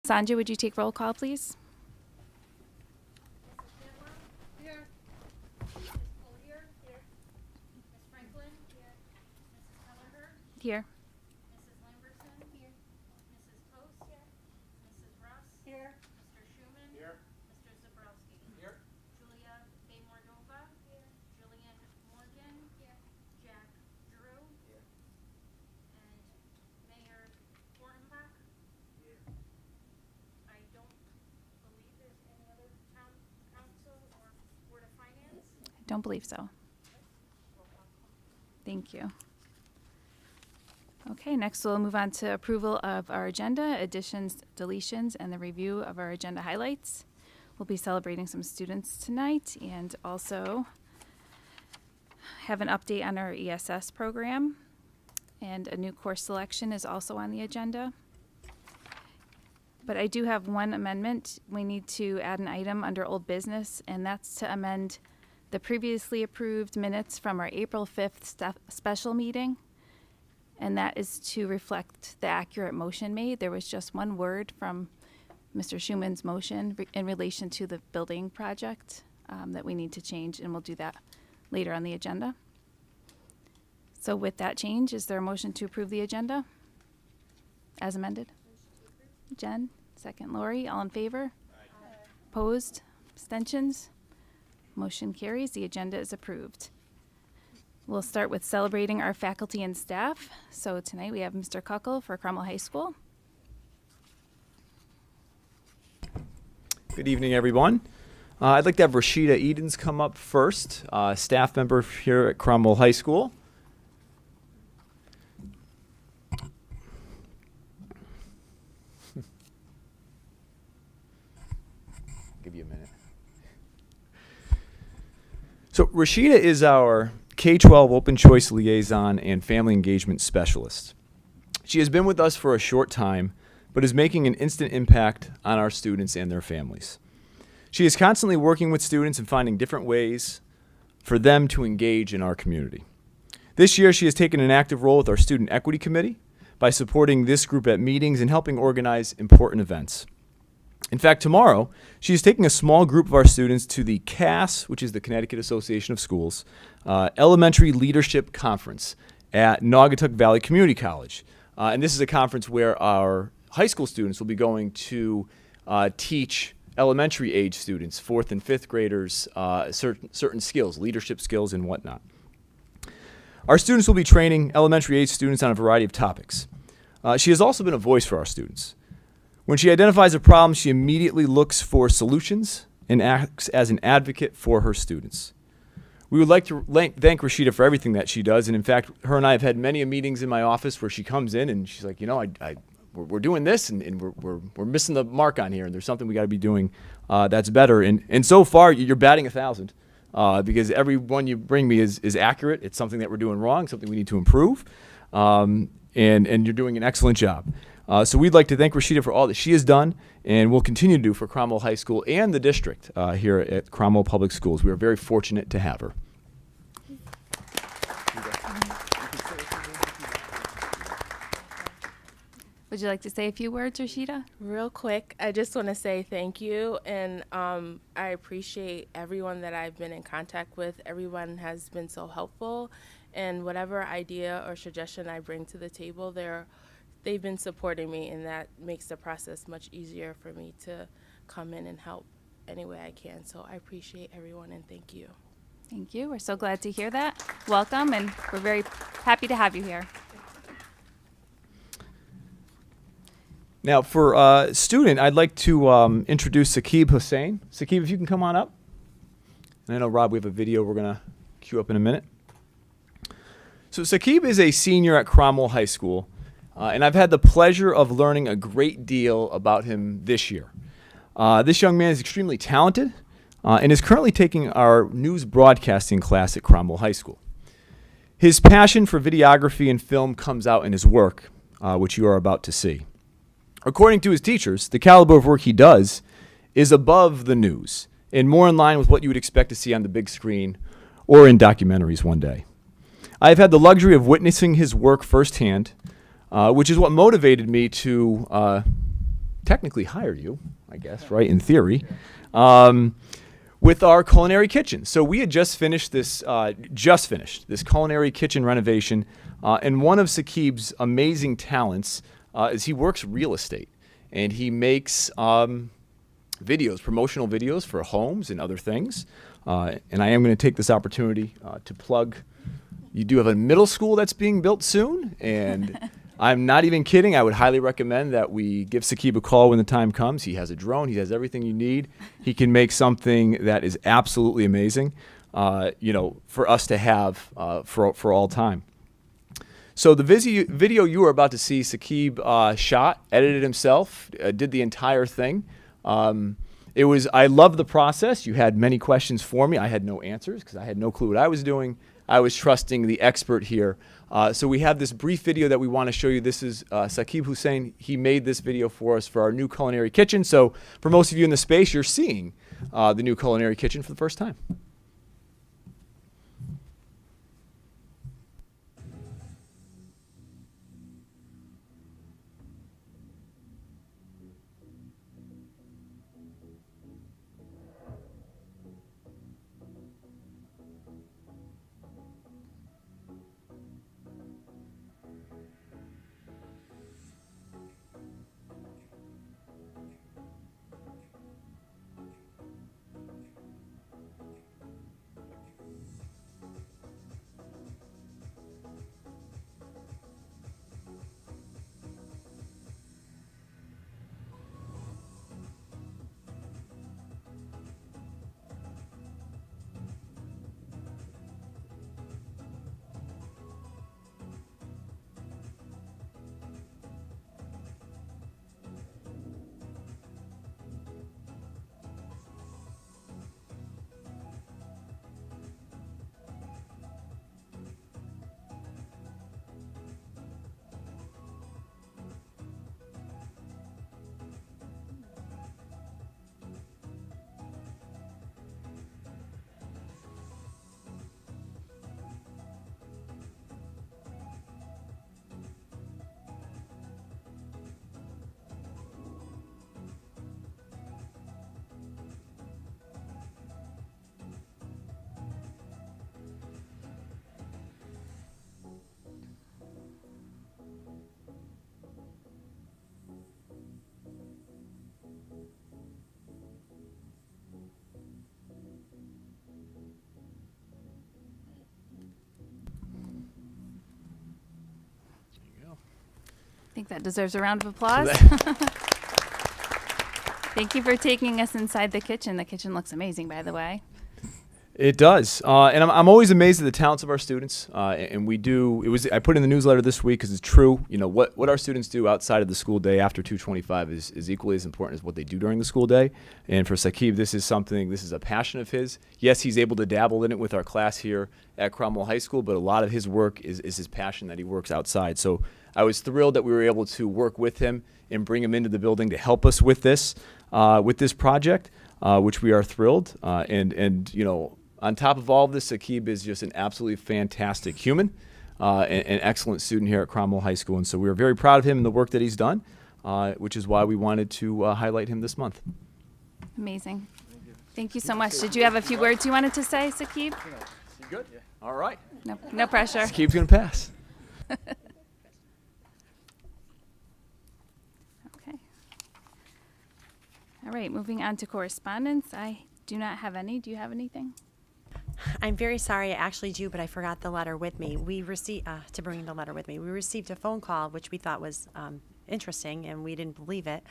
Sandra, would you take roll call, please? Here. Ms. Collier? Here. Ms. Franklin? Here. Mrs. Kelleher? Here. Mrs. Lamberson? Here. Mrs. Post? Here. Mrs. Russ? Here. Mr. Schuman? Here. Mr. Zabrowski? Here. Julia A. Mordova? Here. Julian Morgan? Here. Jack Drew? Here. And Mayor Fortenbach? Here. I don't believe there's any other town council or Board of Finance. I don't believe so. Thank you. Okay, next we'll move on to approval of our agenda, additions, deletions, and the review of our agenda highlights. We'll be celebrating some students tonight and also have an update on our ESS program. And a new course selection is also on the agenda. But I do have one amendment. We need to add an item under old business, and that's to amend the previously approved minutes from our April 5th special meeting. And that is to reflect the accurate motion made. There was just one word from Mr. Schuman's motion in relation to the building project that we need to change, and we'll do that later on the agenda. So with that change, is there a motion to approve the agenda as amended? Jen, second. Lori, all in favor? Aye. Opposed? Abstentions? Motion carries. The agenda is approved. We'll start with celebrating our faculty and staff. So tonight we have Mr. Kuckel for Cromwell High School. Good evening, everyone. I'd like to have Rashida Edens come up first, staff member here at Cromwell High School. Give you a minute. So Rashida is our K-12 Open Choice Liaison and Family Engagement Specialist. She has been with us for a short time, but is making an instant impact on our students and their families. She is constantly working with students and finding different ways for them to engage in our community. This year, she has taken an active role with our Student Equity Committee by supporting this group at meetings and helping organize important events. In fact, tomorrow, she is taking a small group of our students to the CAS, which is the Connecticut Association of Schools, Elementary Leadership Conference at Naugatuck Valley Community College. And this is a conference where our high school students will be going to teach elementary age students, 4th and 5th graders, certain skills, leadership skills and whatnot. Our students will be training elementary age students on a variety of topics. She has also been a voice for our students. When she identifies a problem, she immediately looks for solutions and acts as an advocate for her students. We would like to thank Rashida for everything that she does. And in fact, her and I have had many meetings in my office where she comes in and she's like, you know, we're doing this and we're missing the mark on here. And there's something we got to be doing that's better. And so far, you're batting 1,000 because every one you bring me is accurate. It's something that we're doing wrong, something we need to improve. And you're doing an excellent job. So we'd like to thank Rashida for all that she has done and will continue to do for Cromwell High School and the district here at Cromwell Public Schools. We are very fortunate to have her. Would you like to say a few words, Rashida? Real quick, I just want to say thank you, and I appreciate everyone that I've been in contact with. Everyone has been so helpful, and whatever idea or suggestion I bring to the table, they've been supporting me, and that makes the process much easier for me to come in and help any way I can. So I appreciate everyone, and thank you. Thank you. We're so glad to hear that. Welcome, and we're very happy to have you here. Now, for student, I'd like to introduce Saqib Hussain. Saqib, if you can come on up. And I know, Rob, we have a video we're going to cue up in a minute. So Saqib is a senior at Cromwell High School, and I've had the pleasure of learning a great deal about him this year. This young man is extremely talented and is currently taking our news broadcasting class at Cromwell High School. His passion for videography and film comes out in his work, which you are about to see. According to his teachers, the caliber of work he does is above the news and more in line with what you would expect to see on the big screen or in documentaries one day. I have had the luxury of witnessing his work firsthand, which is what motivated me to technically hire you, I guess, right, in theory, with our culinary kitchen. So we had just finished this culinary kitchen renovation, and one of Saqib's amazing talents is he works real estate, and he makes videos, promotional videos for homes and other things. And I am going to take this opportunity to plug. You do have a middle school that's being built soon, and I'm not even kidding. I would highly recommend that we give Saqib a call when the time comes. He has a drone. He has everything you need. He can make something that is absolutely amazing, for us to have for all time. So the video you are about to see, Saqib shot, edited himself, did the entire thing. I love the process. You had many questions for me. I had no answers because I had no clue what I was doing. I was trusting the expert here. So we have this brief video that we want to show you. This is Saqib Hussain. He made this video for us for our new culinary kitchen. So for most of you in the space, you're seeing the new culinary kitchen for the first time. I think that deserves a round of applause. Thank you for taking us inside the kitchen. The kitchen looks amazing, by the way. It does, and I'm always amazed at the talents of our students. And we do. I put in the newsletter this week because it's true. What our students do outside of the school day after 2:25 is equally as important as what they do during the school day. And for Saqib, this is a passion of his. Yes, he's able to dabble in it with our class here at Cromwell High School, but a lot of his work is his passion that he works outside. So I was thrilled that we were able to work with him and bring him into the building to help us with this project, which we are thrilled. On top of all of this, Saqib is just an absolutely fantastic human, an excellent student here at Cromwell High School. And so we are very proud of him and the work that he's done, which is why we wanted to highlight him this month. Amazing. Thank you so much. Did you have a few words you wanted to say, Saqib? You good? Yeah. All right. No pressure. Saqib's going to pass. Okay. All right, moving on to correspondence. I do not have any. Do you have anything? I'm very sorry, I actually do, but I forgot the letter with me. We received, to bring the letter with me. We received a phone call, which we thought was interesting, and we didn't believe it.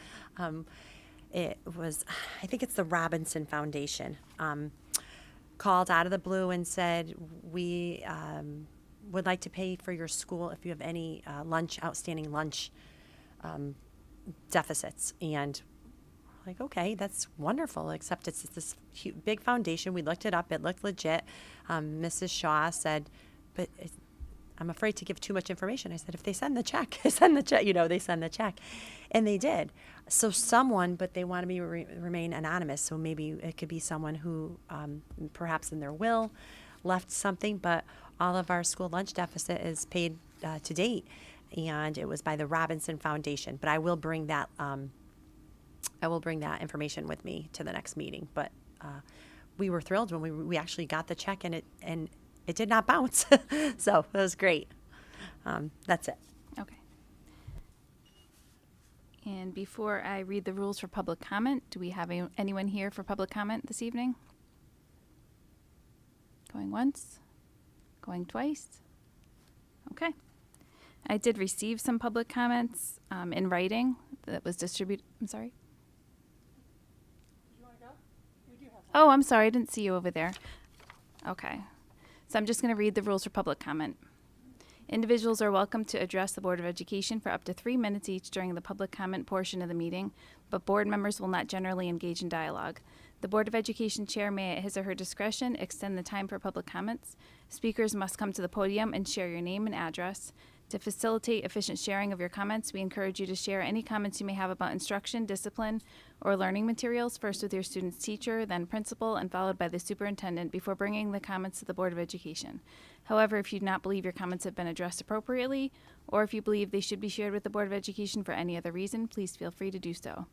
It was, I think it's the Robinson Foundation, called out of the blue and said, we would like to pay for your school if you have any outstanding lunch deficits. And like, okay, that's wonderful, except it's this big foundation. We looked it up. It looked legit. Mrs. Shaw said, but I'm afraid to give too much information. I said, if they send the check, they send the check. And they did. So but they wanted me to remain anonymous. So maybe it could be someone who perhaps in their will left something, but all of our school lunch deficit is paid to date. And it was by the Robinson Foundation. But I will bring that I will bring that information with me to the next meeting. But we were thrilled when we actually got the check, and it did not bounce. So it was great. That's it. Okay. And before I read the rules for public comment, do we have anyone here for public comment this evening? Going once? Going twice? Okay. I did receive some public comments in writing that was distributed. I'm sorry. Oh, I'm sorry. I didn't see you over there. Okay. So I'm just going to read the rules for public comment. Individuals are welcome to address the Board of Education for up to 3 minutes each during the public comment portion of the meeting, but board members will not generally engage in dialogue. The Board of Education chair may, at his or her discretion, extend the time for public comments. Speakers must come to the podium and share your name and address. To facilitate efficient sharing of your comments, we encourage you to share any comments you may have about instruction, discipline, or learning materials, first with your student's teacher, then principal, and followed by the superintendent before bringing the comments to the Board of Education. However, if you do not believe your comments have been addressed appropriately, or if you believe they should be shared with the Board of Education for any other reason, please feel free to do so.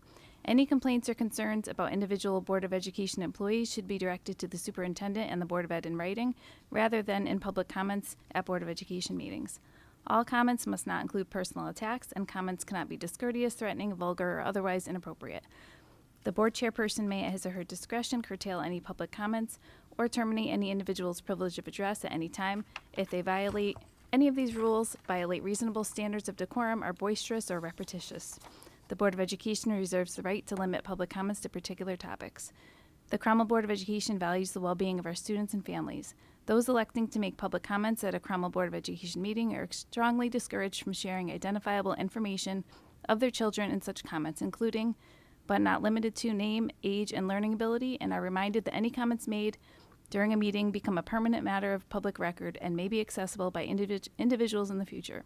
Any complaints or concerns about individual Board of Education employees should be directed to the superintendent and the Board of Ed in writing, rather than in public comments at Board of Education meetings. All comments must not include personal attacks, and comments cannot be discourteous, threatening, vulgar, or otherwise inappropriate. The board chairperson may, at his or her discretion, curtail any public comments or terminate any individual's privilege of address at any time if they violate any of these rules, violate reasonable standards of decorum, are boisterous or repetitious. The Board of Education reserves the right to limit public comments to particular topics. The Cromwell Board of Education values the well-being of our students and families. Those electing to make public comments at a Cromwell Board of Education meeting are strongly discouraged from sharing identifiable information of their children in such comments, including, but not limited to, name, age, and learning ability, and are reminded that any comments made during a meeting become a permanent matter of public record and may be accessible by individuals in the future.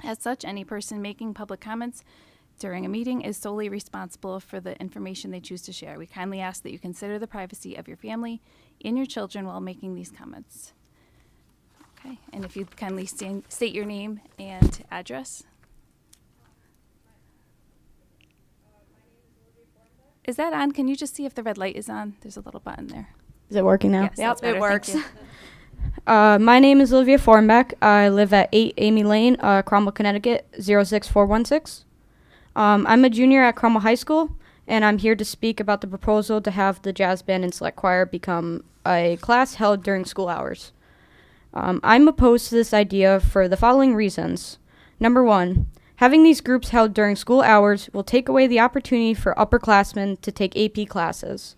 As such, any person making public comments during a meeting is solely responsible for the information they choose to share. We kindly ask that you consider the privacy of your family and your children while making these comments. Okay, and if you'd kindly state your name and address. Is that on? Can you just see if the red light is on? There's a little button there. Is it working now? Yes, that's better. It works. Thank you. My name is Olivia Formbeck. I live at 8 Amy Lane, Cromwell, Connecticut, 06416. I'm a junior at Cromwell High School, and I'm here to speak about the proposal to have the jazz band and select choir become a class held during school hours. I'm opposed to this idea for the following reasons. Number one, having these groups held during school hours will take away the opportunity for upperclassmen to take AP classes.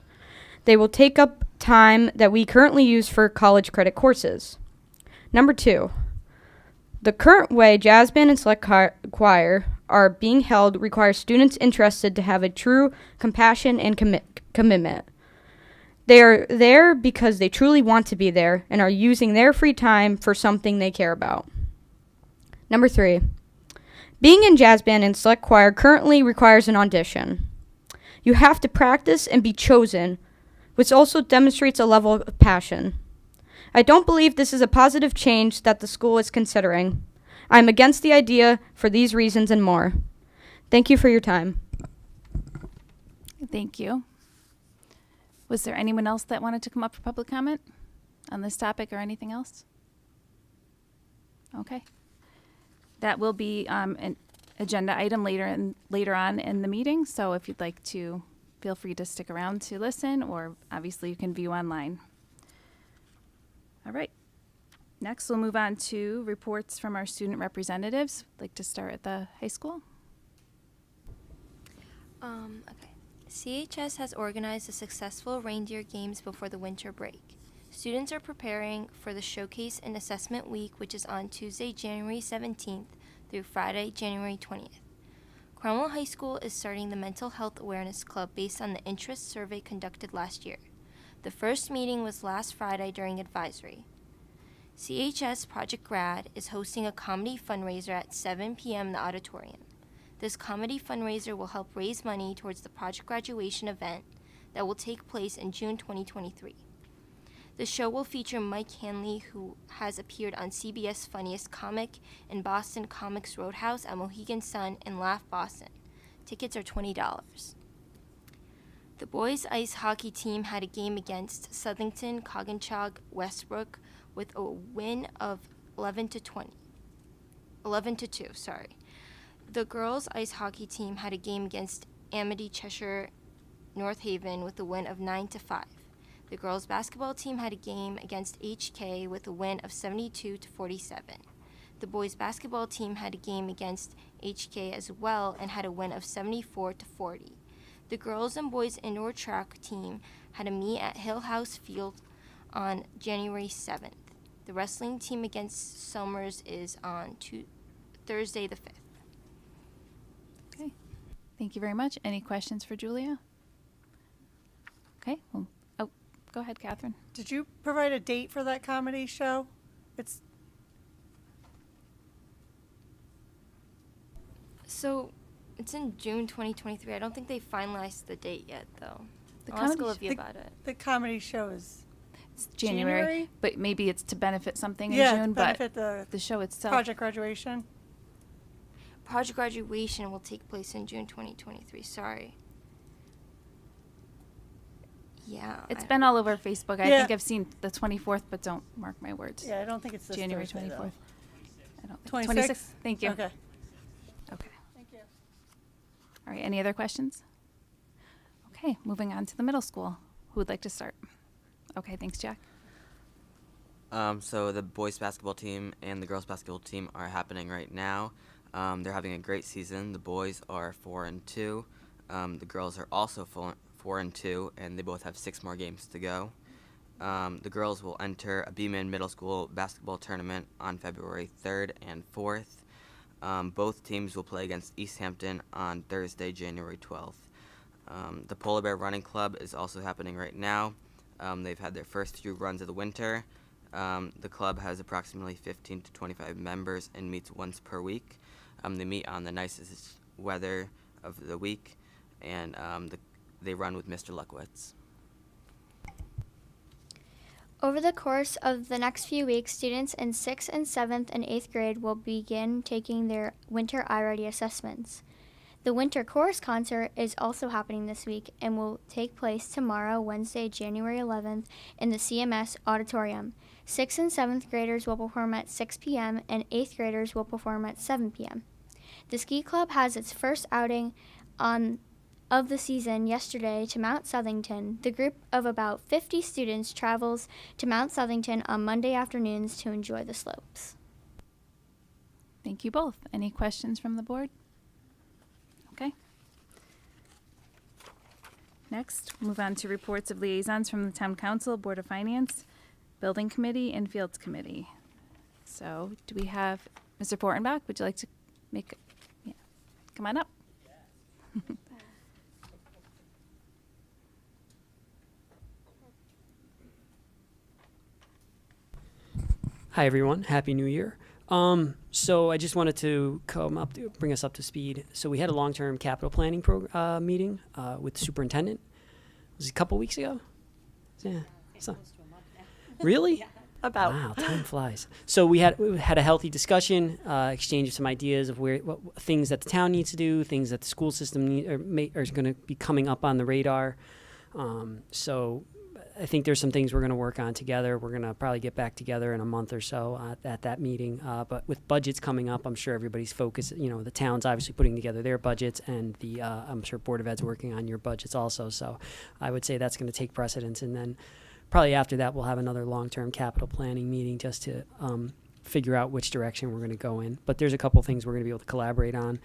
They will take up time that we currently use for college credit courses. Number two, the current way jazz band and select choir are being held requires students interested to have a true compassion and commitment. They are there because they truly want to be there and are using their free time for something they care about. Number three, being in jazz band and select choir currently requires an audition. You have to practice and be chosen, which also demonstrates a level of passion. I don't believe this is a positive change that the school is considering. I'm against the idea for these reasons and more. Thank you for your time. Thank you. Was there anyone else that wanted to come up for public comment on this topic or anything else? Okay. That will be an agenda item later on in the meeting, so if you'd like to, feel free to stick around to listen, or obviously you can view online. All right. Next, we'll move on to reports from our student representatives. I'd like to start at the high school. Okay. CHS has organized a successful reindeer games before the winter break. Students are preparing for the Showcase and Assessment Week, which is on Tuesday, January 17th through Friday, January 20th. Cromwell High School is starting the Mental Health Awareness Club based on the interest survey conducted last year. The first meeting was last Friday during advisory. CHS Project Grad is hosting a comedy fundraiser at 7 p.m. in the auditorium. This comedy fundraiser will help raise money towards the project graduation event that will take place in June 2023. The show will feature Mike Hanley, who has appeared on CBS Funniest Comic and Boston Comics Roadhouse at Mohegan Sun and Laugh Boston. Tickets are $20. The boys ice hockey team had a game against Southington Coginchaug Westbrook with a win of 11 to 2. The girls ice hockey team had a game against Amity Cheshire North Haven with a win of 9 to 5. The girls basketball team had a game against HK with a win of 72 to 47. The boys basketball team had a game against HK as well and had a win of 74 to 40. The girls and boys indoor track team had a meet at Hill House Field on January 7th. The wrestling team against Somers is on Thursday the 5th. Okay. Thank you very much. Any questions for Julia? Okay. Well, go ahead, Catherine. Did you provide a date for that comedy show? So it's in June 2023. I don't think they finalized the date yet, though. The I'll ask comedy Olivia about it. The comedy show is It's January, January? but maybe it's to benefit something in to June, but benefit the the show itself. project graduation. Project graduation will take place in June 2023. Sorry. Yeah. It's been all over Facebook. I Yeah. think I've seen the 24th, but don't mark my words. Yeah, I don't think it's this January Thursday, 24th. though. I don't think 26th? Thank you. Okay. Okay. Thank you. All right. Any other questions? Okay. Moving on to the middle school. Who would like to start? Okay. Thanks, Jack. So the boys basketball team and the girls basketball team are happening right now. They're having a great season. The boys are 4-2. The girls are also 4-2, and they both have 6 more games to go. The girls will enter a B-Man Middle School basketball tournament on February 3rd and 4th. Both teams will play against East Hampton on Thursday, January 12th. The Polar Bear Running Club is also happening right now. They've had their first few runs of the winter. The club has approximately 15 to 25 members and meets once per week. They meet on the nicest weather of the week, and they run with Mr. Luckwitz. Over the course of the next few weeks, students in 6th and 7th and 8th grade will begin taking their winter iReady assessments. The winter chorus concert is also happening this week and will take place tomorrow, Wednesday, January 11th, in the CMS auditorium. 6th and 7th graders will perform at 6 p.m. and 8th graders will perform at 7 p.m. The ski club has its first outing of the season yesterday to Mount Southington. The group of about 50 students travels to Mount Southington on Monday afternoons to enjoy the slopes. Thank you both. Any questions from the board? Okay. Next, move on to reports of liaisons from the Town Council, Board of Finance, Building Committee, and Fields Committee. So, do we have Mr. Fortenbach? Would you like to come on up? Hi everyone, Happy New Year. So I just wanted to bring us up to speed. So we had a long-term capital planning meeting with the superintendent. Was it a couple weeks ago? Yeah. Really? About. Wow, time flies. So we had a healthy discussion, exchange of some ideas of what things that the town needs to do, things that the school system are going to be coming up on the radar. So I think there's some things we're going to work on together. We're going to probably get back together in a month or so at that meeting. But with budgets coming up, I'm sure everybody's focused. You know, the town's obviously putting together their budgets, and I'm sure Board of Ed's working on your budgets also. So I would say that's going to take precedence. And then probably after that, we'll have another long-term capital planning meeting just to figure out which direction we're going to go in. But there's a couple things we're going to be able to collaborate on.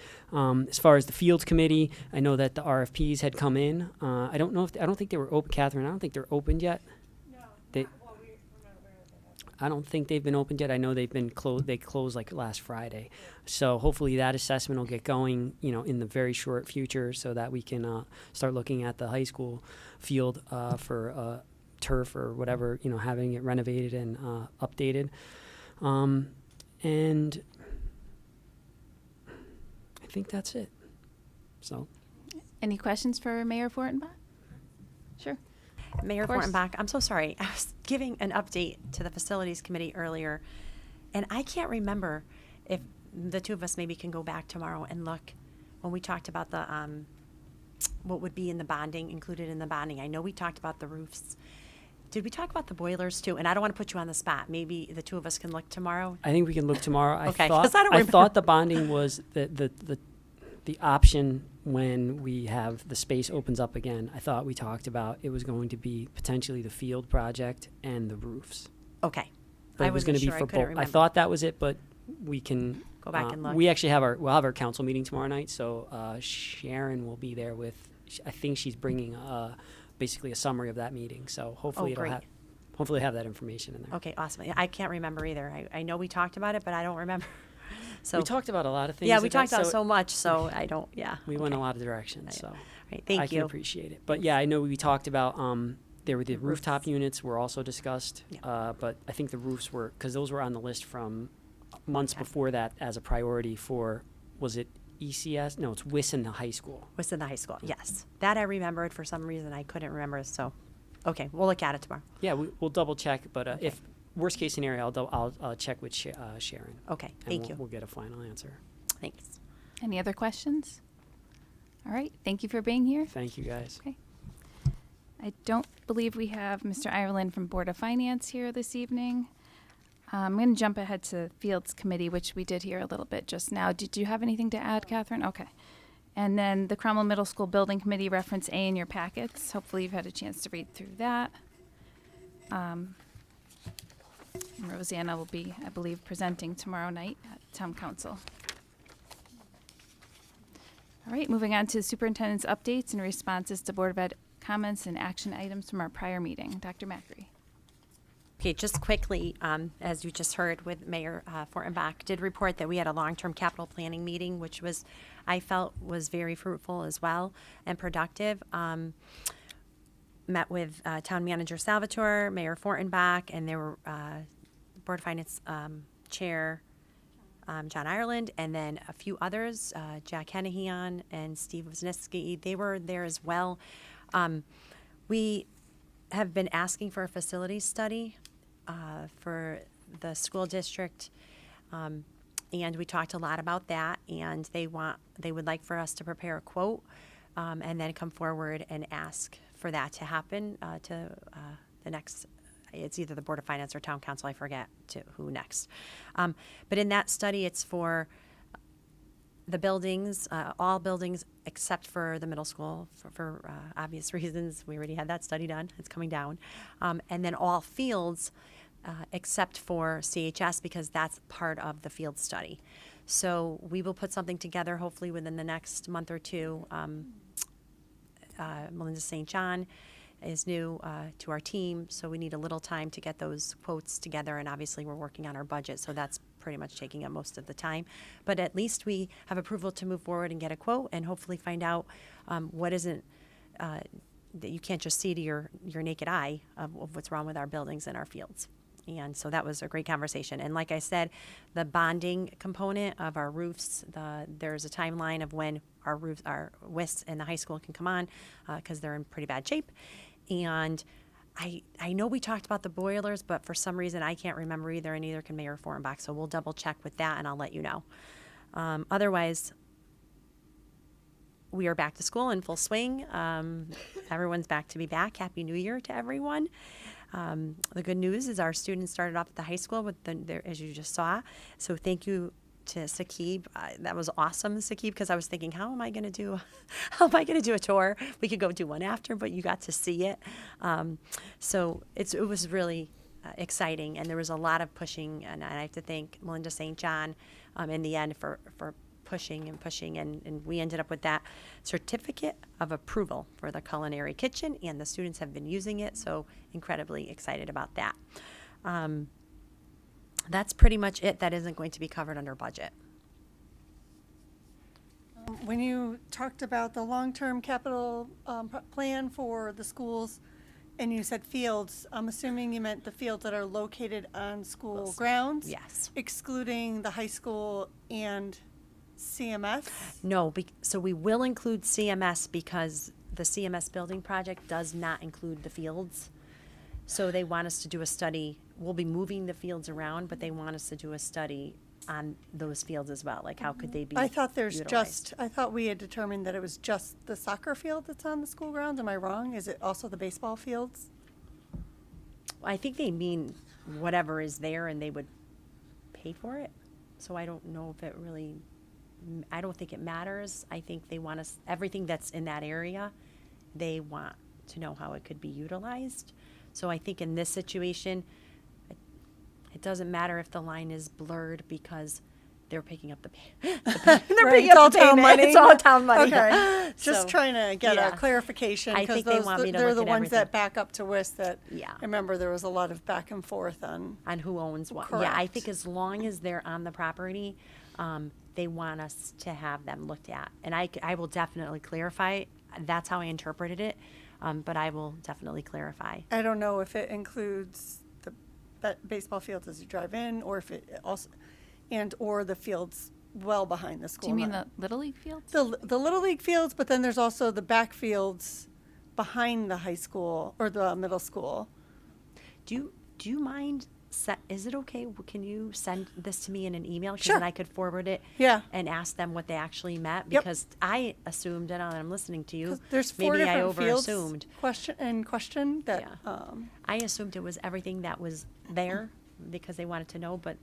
As far as the Fields Committee, I know that the RFPs had come in. I don't think they were open, Catherine. I don't think they're opened yet. No. They, Well, we're not aware of that. I don't think they've been opened yet. I know they've been closed. They closed like last Friday. So hopefully that assessment will get going, in the very short future, so that we can start looking at the high school field for turf or whatever, having it renovated and updated. And I think that's it. So, Any questions for Mayor Fortenbach? Sure. Mayor Of course. Fortenbach, I'm so sorry. I was giving an update to the Facilities Committee earlier, and I can't remember if the two of us maybe can go back tomorrow and look when we talked about the what would be in the bonding, included in the bonding. I know we talked about the roofs. Did we talk about the boilers too? And I don't want to put you on the spot. Maybe the two of us can look tomorrow. I think we can look tomorrow. Okay, I 'cause thought I don't I remember. thought the bonding was the option when we have the space opens up again. I thought we talked about it was going to be potentially the field project and the roofs. Okay. But I it was wasn't going to be sure. I for couldn't both. I remember. thought that was it, but we can Go back and look. We actually we'll have our council meeting tomorrow night, so Sharon will be there with. I think she's bringing basically a summary of that meeting. So hopefully great. hopefully have that information in there. Okay, awesome. I can't remember either. I know we talked about it, but I don't remember. So We talked about a lot of things. yeah, we at that, talked about so much, so I don't. Yeah. We went a okay. lot of directions, so All right, thank I you. can appreciate it. But yeah, I know we talked about there were the rooftop units were also discussed, Yeah. but I think the roofs were because those were on the list from months Okay. before that as a priority for was it ECS? No, it's WIS in the high school. Was in the high school. Yes, that I remembered. For some reason, I couldn't remember. So, okay, we'll look at it tomorrow. Yeah, we'll double check, but if worst case scenario, I'll check with Sharon. Okay, and thank you. We'll get a final answer. Thanks. Any other questions? All right, thank you for being here. Thank you, guys. Okay. I don't believe we have Mr. Ireland from Board of Finance here this evening. I'm going to jump ahead to Fields Committee, which we did hear a little bit just now. Did you have anything to add, Catherine? Okay. And then the Cromwell Middle School Building Committee, reference A in your packets. Hopefully you've had a chance to read through that. Rosanna will be, I believe, presenting tomorrow night at Town Council. All right, moving on to the superintendent's updates and responses to Board of Ed comments and action items from our prior meeting. Dr. Macri. Okay, just quickly, as you just heard with Mayor Fortenbach, did report that we had a long-term capital planning meeting, which was, I felt, was very fruitful as well and productive. Met with Town Manager Salvatore, Mayor Fortenbach, and there were Board of Finance Chair John Ireland, and then a few others, Jack Henahian and Steve Wisniewski. They were there as well. We have been asking for a facilities study for the school district, and we talked a lot about that. And they would like for us to prepare a quote, and then come forward and ask for that to happen to the next. It's either the Board of Finance or Town Council. I forget to who next. But in that study, it's for the buildings, all buildings except for the middle school for obvious reasons. We already had that study done. It's coming down. And then all fields except for CHS because that's part of the field study. So we will put something together hopefully within the next month or two. Melinda St. John is new to our team, so we need a little time to get those quotes together, and obviously we're working on our budget, so that's pretty much taking up most of the time. But at least we have approval to move forward and get a quote and hopefully find out what isn't, that you can't just see to your naked eye of what's wrong with our buildings and our fields. And so that was a great conversation. And like I said, the bonding component of our roofs, there's a timeline of when our roofs, our WIS and the high school can come on because they're in pretty bad shape. And I know we talked about the boilers, but for some reason I can't remember either, and neither can Mayor Fortenbach. So we'll double check with that, and I'll let you know. Otherwise, we are back to school in full swing. Everyone's back to be back. Happy New Year to everyone. The good news is our students started off at the high school with as you just saw. So thank you to Sakib. That was awesome, Sakib, because I was thinking, how am I going to do a tour? We could go do one after, but you got to see it. So it was really exciting, and there was a lot of pushing, and I have to thank Melinda St. John in the end for pushing, and we ended up with that certificate of approval for the culinary kitchen, and the students have been using it, so incredibly excited about that. That's pretty much it that isn't going to be covered under budget. When you talked about the long-term capital plan for the schools, and you said fields, I'm assuming you meant the fields that are located on school grounds? Yes. Excluding the high school and CMS? No, so we will include CMS because the CMS building project does not include the fields. So they want us to do a study. We'll be moving the fields around, but they want us to do a study on those fields as well? Like, how could they be I thought utilized? I thought we had determined that it was just the soccer field that's on the school grounds. Am I wrong? Is it also the baseball fields? I think they mean whatever is there and they would pay for it. So I don't know if it really, I don't think it matters. I think they want us, everything that's in that area, they want to know how it could be utilized. So I think in this situation, it doesn't matter if the line is blurred because they're picking up the they're Right, picking it's up all the town payment. money. It's all town money. Okay, just So, trying to get yeah. a clarification, I because think they want me to they're look the at ones that everything. back up to WIS that, Yeah. I remember there was a lot of back and forth on. On who owns what. Yeah, I Correct. think as long as they're on the property, they want us to have them looked at. And I will definitely clarify. That's how I interpreted it, but I will definitely clarify. I don't know if it includes the baseball fields as you drive in, or if it also, or the fields well behind the school. Do you mean not- the Little League fields? the Little League fields, but then there's also the back fields behind the high school or the middle school. Do you mind? Is it okay? Can you send this to me in an email? 'Cause Sure. then I could forward it. Yeah. And ask them what they actually meant, Yep. because I assumed, and I'm listening to you. 'Cause there's four maybe I different fields overassumed. question that, Yeah. I assumed it was everything that was there because they wanted to know, but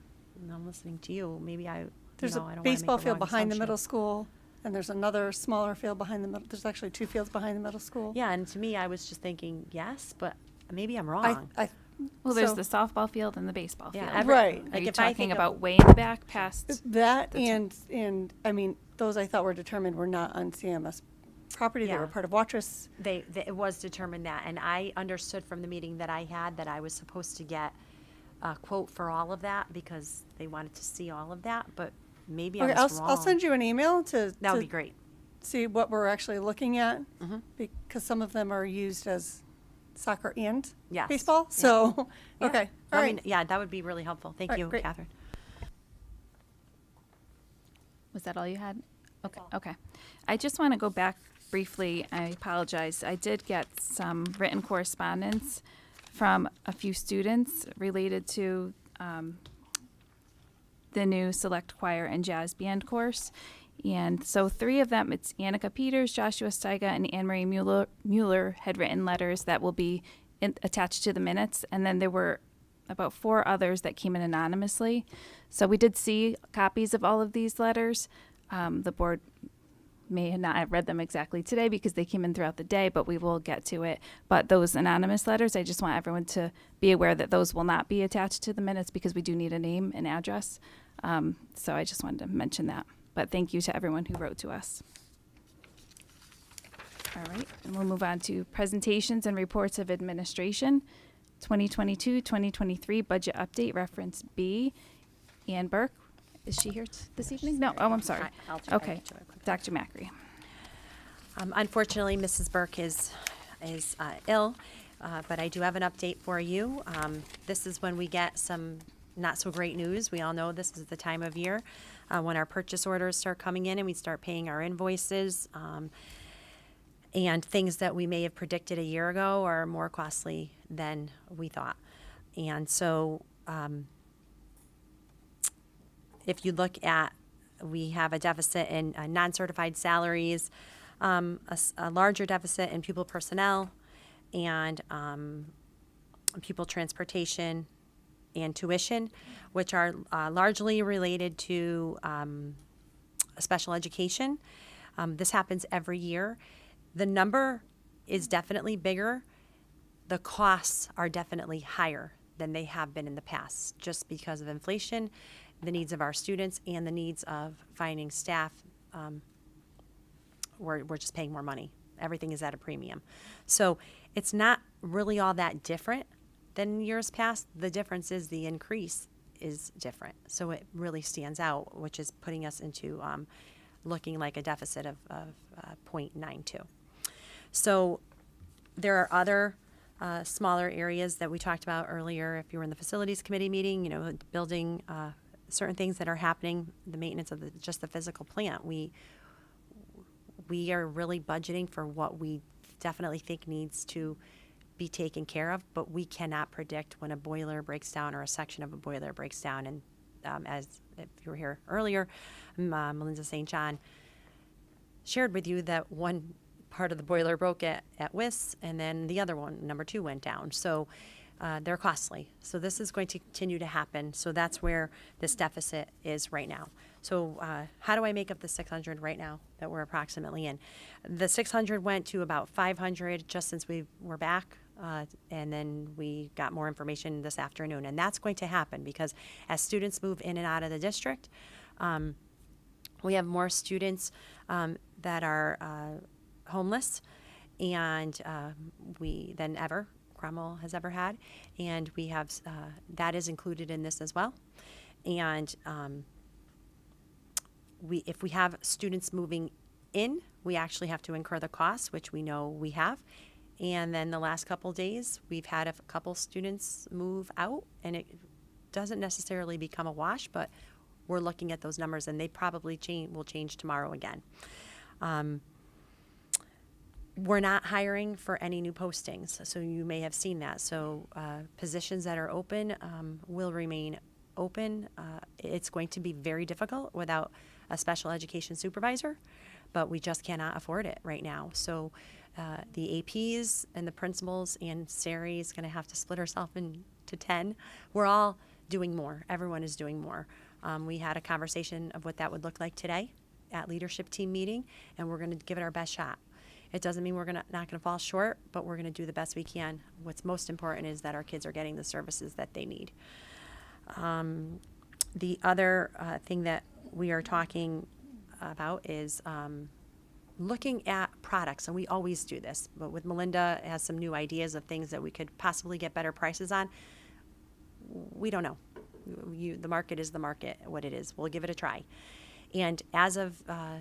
I'm listening to you. Maybe I there's don't a wanna baseball make a field wrong behind the assumption. middle school, and there's another smaller field behind the middle. There's actually two fields behind the middle school. Yeah, and to me, I was just thinking yes, but maybe I'm wrong. Well, there's so- the softball field and the baseball Yeah, field. Right. Are Like you if I talking think of- about way in the back past? That the t- and I mean, those I thought were determined were not on CMS property. They Yeah. were part of Watrous. It was determined that, and I understood from the meeting that I had that I was supposed to get a quote for all of that because they wanted to see all of that, but maybe Okay, I was wrong. I'll send you an email to That would be great. see what we're actually looking at, Mm-hmm. because some of them are used as soccer and Yes. baseball. Yeah. So, Yeah. okay, I all right. mean, yeah, that would be really helpful. Thank All right, you, great. Catherine. Was that all you had? Okay. Okay. I just want to go back briefly. I apologize. I did get some written correspondence from a few students related to the new select choir and jazz band course. And so three of them, it's Annika Peters, Joshua Steiga, and Anne-Marie Mueller had written letters that will be attached to the minutes. And then there were about four others that came in anonymously. So we did see copies of all of these letters. The board may not have read them exactly today because they came in throughout the day, but we will get to it. But those anonymous letters, I just want everyone to be aware that those will not be attached to the minutes because we do need a name and address. So I just wanted to mention that. But thank you to everyone who wrote to us. All right, and we'll move on to presentations and reports of administration. 2022-2023 budget update, reference B. Ann Burke, is she here this evening? No, oh, I'm sorry. I'll check Okay, into it quickly. Dr. Macri. Unfortunately, Mrs. Burke is ill, but I do have an update for you. This is when we get some not so great news. We all know this is the time of year when our purchase orders start coming in and we start paying our invoices. And things that we may have predicted a year ago are more costly than we thought. And so if you look at, we have a deficit in non-certified salaries, a larger deficit in pupil personnel, and pupil transportation and tuition, which are largely related to special education. This happens every year. The number is definitely bigger. The costs are definitely higher than they have been in the past, just because of inflation, the needs of our students, and the needs of finding staff. We're just paying more money. Everything is at a premium. So it's not really all that different than years past. The difference is the increase is different. So it really stands out, which is putting us into looking like a deficit of 0.92. So there are other smaller areas that we talked about earlier. If you were in the facilities committee meeting, building certain things that are happening, the maintenance of just the physical plant. We are really budgeting for what we definitely think needs to be taken care of, but we cannot predict when a boiler breaks down or a section of a boiler breaks down. And as if you were here earlier, Melinda St. John shared with you that one part of the boiler broke at WIS, and then the other one, number 2, went down. So they're costly. So this is going to continue to happen. So that's where this deficit is right now. So how do I make up the 600 right now that we're approximately in? The 600 went to about 500 just since we were back. And then we got more information this afternoon. And that's going to happen because as students move in and out of the district, we have more students that are homeless and than ever Cromwell has ever had. And we have, that is included in this as well. And if we have students moving in, we actually have to incur the costs, which we know we have. And then the last couple days, we've had a couple students move out, and it doesn't necessarily become a wash, but we're looking at those numbers, and they probably will change tomorrow again. We're not hiring for any new postings, so you may have seen that. So positions that are open will remain open. It's going to be very difficult without a special education supervisor, but we just cannot afford it right now. So the APs and the principals and Sari is going to have to split herself into 10. We're all doing more. Everyone is doing more. We had a conversation of what that would look like today at leadership team meeting, and we're going to give it our best shot. It doesn't mean we're not going to fall short, but we're going to do the best we can. What's most important is that our kids are getting the services that they need. The other thing that we are talking about is looking at products, and we always do this, but with Melinda has some new ideas of things that we could possibly get better prices on. We don't know. The market is the market, what it is. We'll give it a try. And as of a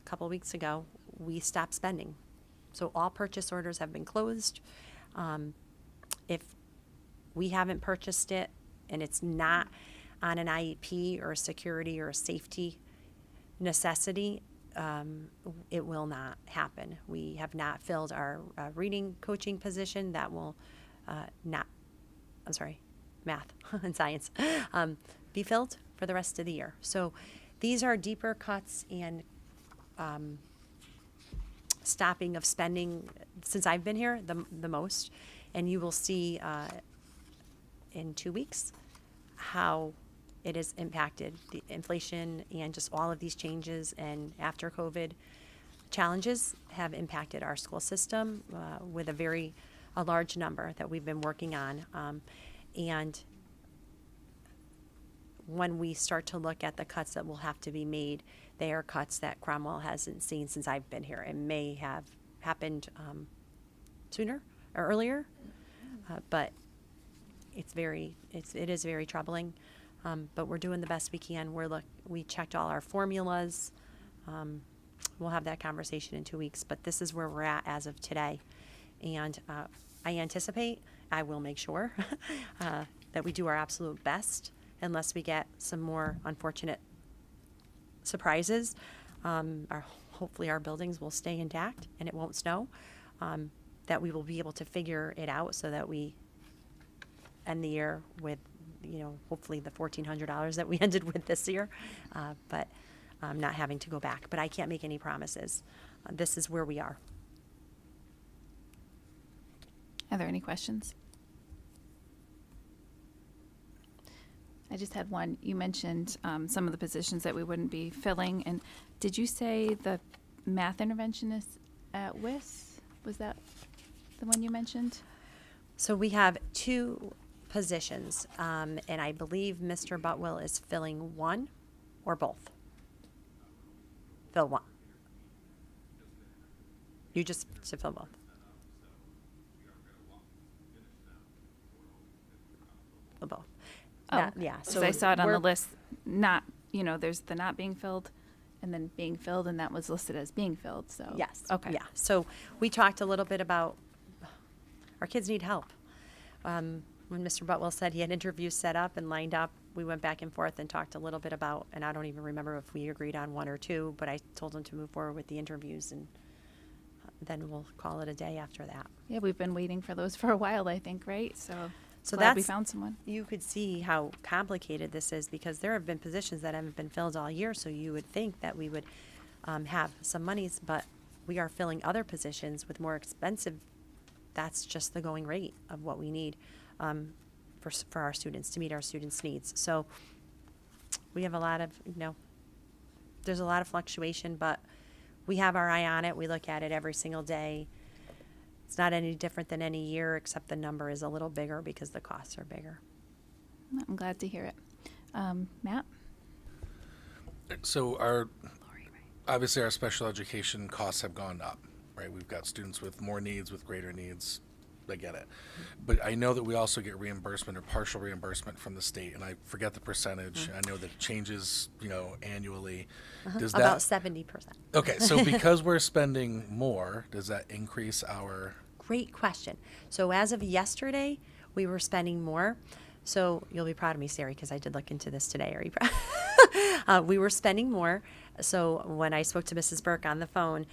couple weeks ago, we stopped spending. So all purchase orders have been closed. If we haven't purchased it and it's not on an IEP or a security or a safety necessity, it will not happen. We have not filled our reading coaching position. That will math and science, be filled for the rest of the year. So these are deeper cuts and stopping of spending since I've been here the most. And you will see in 2 weeks how it has impacted the inflation and just all of these changes and after COVID challenges have impacted our school system with a large number that we've been working on. And when we start to look at the cuts that will have to be made, they are cuts that Cromwell hasn't seen since I've been here. It may have happened sooner or earlier, but it is very troubling. But we're doing the best we can. We checked all our formulas. We'll have that conversation in 2 weeks, but this is where we're at as of today. And I will make sure that we do our absolute best unless we get some more unfortunate surprises. Hopefully our buildings will stay intact and it won't snow, that we will be able to figure it out so that we end the year with, hopefully the $1,400 that we ended with this year, but not having to go back. But I can't make any promises. This is where we are. Are there any questions? I just had one. You mentioned some of the positions that we wouldn't be filling. And did you say the math interventionist at WIS? Was that the one you mentioned? So we have 2 positions, and I believe Mr. Butwell is filling one or both. Fill one. You just to fill both. Fill both. Oh, yeah. So I saw it on the list. Not, there's the not being filled, and then being filled, and that was listed as being filled. So yes. Okay. Yeah. So we talked a little bit about our kids need help. When Mr. Butwell said he had interviews set up and lined up, we went back and forth and talked a little bit about, and I don't even remember if we agreed on 1 or 2, but I told him to move forward with the interviews, and then we'll call it a day after that. Yeah, we've been waiting for those for a while, I think, right? So So Glad we that's, found someone. you could see how complicated this is because there have been positions that haven't been filled all year. So you would think that we would have some monies, but we are filling other positions with more expensive. That's just the going rate of what we need for our students, to meet our students' needs. So we have a lot of, there's a lot of fluctuation, but we have our eye on it. We look at it every single day. It's not any different than any year, except the number is a little bigger because the costs are bigger. I'm glad to hear it. Matt? So obviously our special education costs have gone up, right? We've got students with more needs, with greater needs. I get it. But I know that we also get reimbursement or partial reimbursement from the state, and I forget the percentage. I know that it changes, annually. Does About that 70%. Okay, so because we're spending more, does that increase our Great question. So as of yesterday, we were spending more. So you'll be proud of me, Sari, because I did look into this today. Are you proud? We were spending more. So when I spoke to Mrs. Burke on the phone,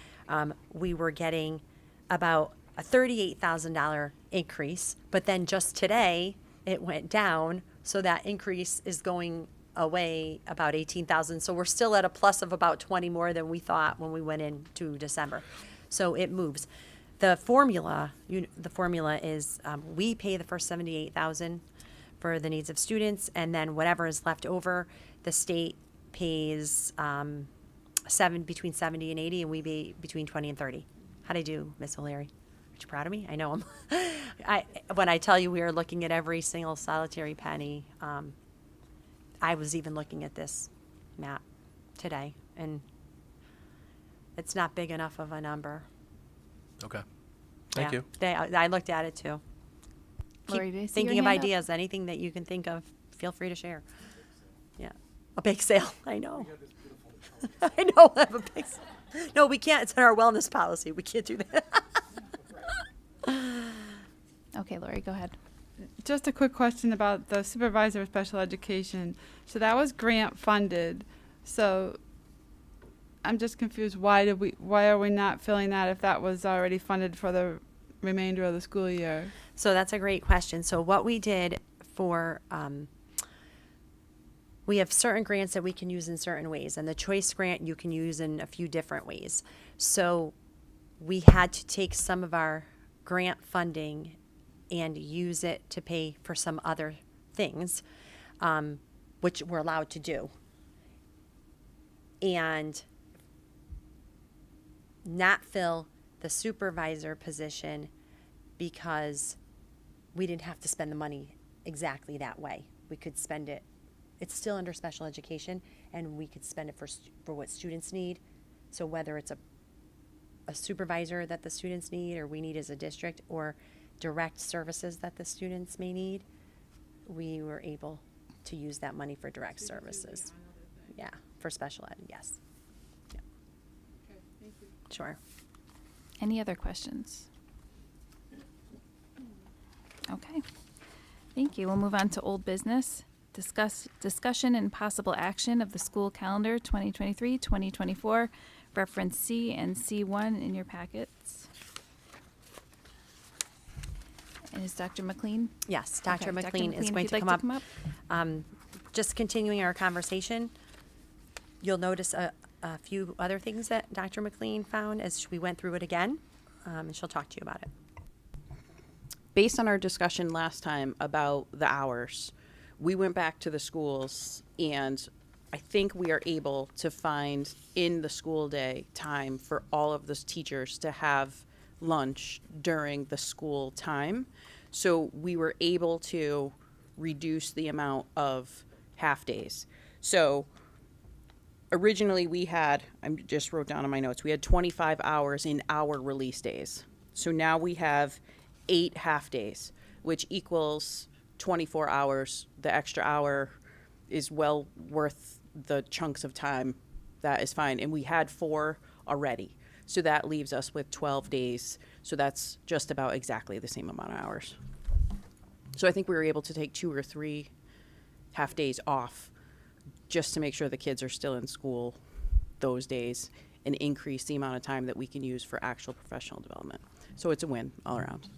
we were getting about a $38,000 increase. But then just today, it went down. So that increase is going away about 18,000. So we're still at a plus of about 20 more than we thought when we went into December. So it moves. The formula is we pay the first 78,000 for the needs of students, and then whatever is left over, the state pays between 70 and 80, and we pay between 20 and 30. How'd I do, Miss O'Leary? Aren't you proud of me? I know I'm. When I tell you we are looking at every single solitary penny, I was even looking at this map today, and it's not big enough of a number. Okay. Thank you. I looked at it too. Lori, did I see Thinking your of hand up? ideas, anything that you can think of, feel free to share. Yeah. A bake sale. I know. I know. I have a bake sale. No, we can't. It's in our wellness policy. We can't do that. Okay, Lori, go ahead. Just a quick question about the supervisor of special education. So that was grant funded. So I'm just confused. Why are we not filling that if that was already funded for the remainder of the school year? So that's a great question. So what we did for, we have certain grants that we can use in certain ways, and the choice grant you can use in a few different ways. So we had to take some of our grant funding and use it to pay for some other things, which we're allowed to do. And not fill the supervisor position because we didn't have to spend the money exactly that way. We could spend it, it's still under special education, and we could spend it for what students need. So whether it's a supervisor that the students need or we need as a district, or direct services that the students may need, we were able to use that money for direct services. Yeah, for special ed, yes. Yeah. Okay, thank you. Sure. Any other questions? Okay. Thank you. We'll move on to old business. Discussion and possible action of the school calendar 2023-2024, reference C and C1 in your packets. And is Dr. McLean? Yes, Dr. Okay, McLean is if going you'd to like come up. Just continuing our conversation, you'll notice a few other things that Dr. McLean found as we went through it again, and she'll talk to you about it. Based on our discussion last time about the hours, we went back to the schools, and I think we are able to find in the school day time for all of those teachers to have lunch during the school time. So we were able to reduce the amount of half days. So originally we had, I just wrote down in my notes, we had 25 hours in our release days. So now we have 8 half days, which equals 24 hours. The extra hour is well worth the chunks of time. That is fine. And we had 4 already. So that leaves us with 12 days. So that's just about exactly the same amount of hours. So I think we were able to take 2 or 3 half days off just to make sure the kids are still in school those days and increase the amount of time that we can use for actual professional development. So it's a win all around.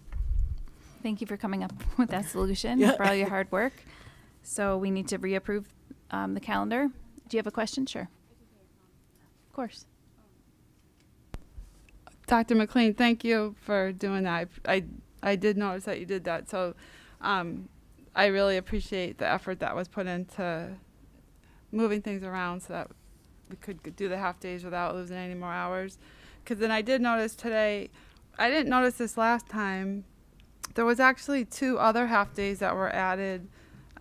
Thank you for coming up with that solution Yeah. for all your hard work. So we need to reapprove the calendar. Do you have a question? Sure. Of course. Dr. McLean, thank you for doing that. I did notice that you did that. So I really appreciate the effort that was put into moving things around so that we could do the half days without losing any more hours. Because then I did notice today, I didn't notice this last time, there was actually 2 other half days that were added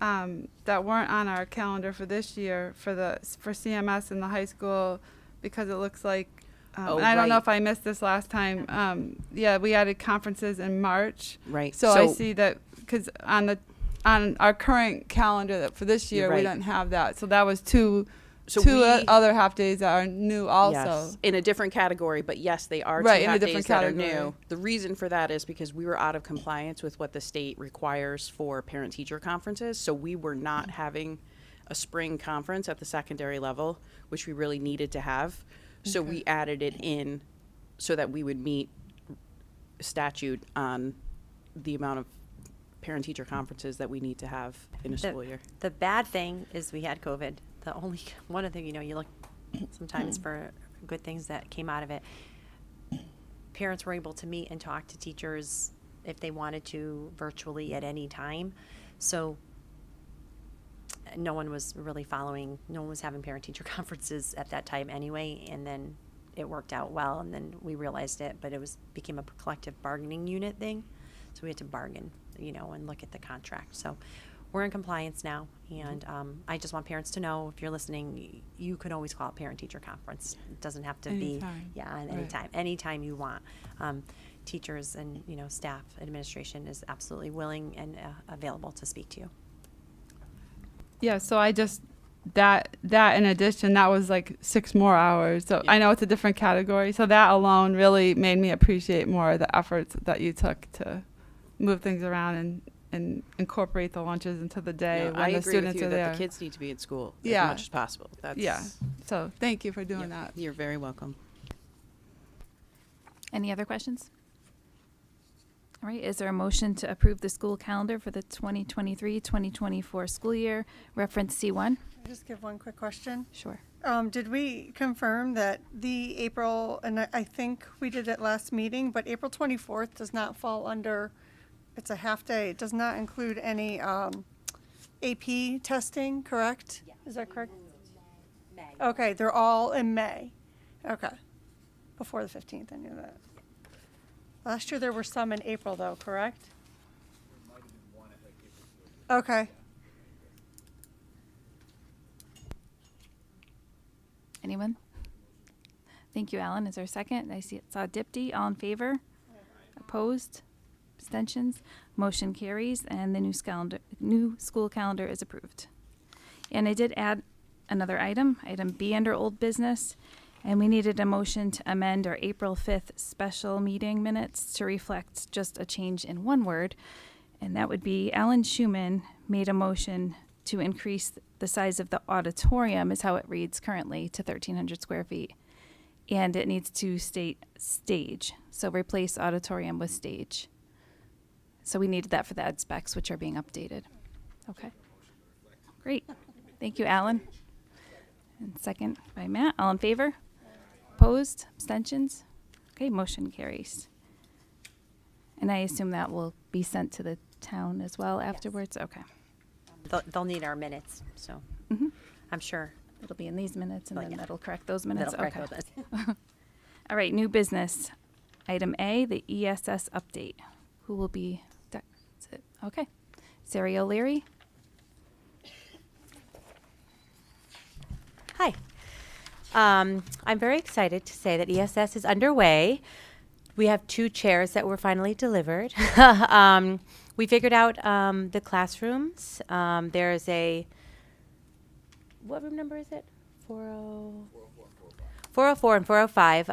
that weren't on our calendar for this year for CMS in the high school, because it looks like and I don't know right. if I missed this last time. Yeah, we added conferences in March. Right. So I see that because on our current calendar that for this year You're we right. don't have that. So that was two So other half days that are new also. Yes, in a different category, but yes, they are Right, two in a half different days that are category. new. The reason for that is because we were out of compliance with what the state requires for parent-teacher conferences, so we were not having a spring conference at the secondary level, which we really needed to have. So we added it in so that we would meet statute on the amount of parent-teacher conferences that we need to have in a school year. The bad thing is we had COVID. The only one of the, you look sometimes for good things that came out of it. Parents were able to meet and talk to teachers if they wanted to virtually at any time. So no one was really no one was having parent-teacher conferences at that time anyway, and then it worked out well, and then we realized it, but it became a collective bargaining unit thing, so we had to bargain, and look at the contract. So we're in compliance now, and I just want parents to know, if you're listening, you can always call a parent-teacher conference. It doesn't have to Anytime. be, Right. anytime you want. Teachers and, staff, administration is absolutely willing and available to speak to you. Yeah, so I just that in addition, that was like 6 more hours. So I know it's a different category. So that alone really made me appreciate more the efforts that you took to move things around and incorporate the lunches into the day No, when I the agree students with you are that there. the kids need to be at school Yeah. as much as possible. That's, Yeah. So thank you for doing that. You're very welcome. Any other questions? All right, is there a motion to approve the school calendar for the 2023-2024 school year, reference C1? I'll just give one quick question. Sure. Did we confirm that the April, and I think we did it last meeting, but April 24th does not fall under, it's a half day. It does not include any AP testing, correct? Yeah. Is that correct? May. Okay, they're all in May. Okay. Before the 15th, I knew that. Last year there were some in April though, correct? Okay. Anyone? Thank you, Alan. Is there a second? Saw Dipty. All in favor? Opposed? Abstentions? Motion carries, and the new school calendar is approved. And I did add another item B under old business, and we needed a motion to amend our April 5th special meeting minutes to reflect just a change in one word, and that would be Alan Schumann made a motion to increase the size of the auditorium, is how it reads currently, to 1,300 square feet. And it needs to state stage. So replace auditorium with stage. So we needed that for the ed specs, which are being updated. Okay. Great. Thank you, Alan. And second by Matt. All in favor? Opposed? Abstentions? Okay, motion carries. And I assume that will be sent to the town as well afterwards? Okay. They'll need our minutes, so I'm sure. It'll be in these minutes, and Oh, then yeah. that'll correct those minutes. That'll correct Okay. those. All right, new business. Item A, the ESS update. Who will be? That's it. Okay. Sari O'Leary. Hi. I'm very excited to say that ESS is underway. We have 2 chairs that were finally delivered. We figured out the classrooms. There's what room number is it? 404 and 405.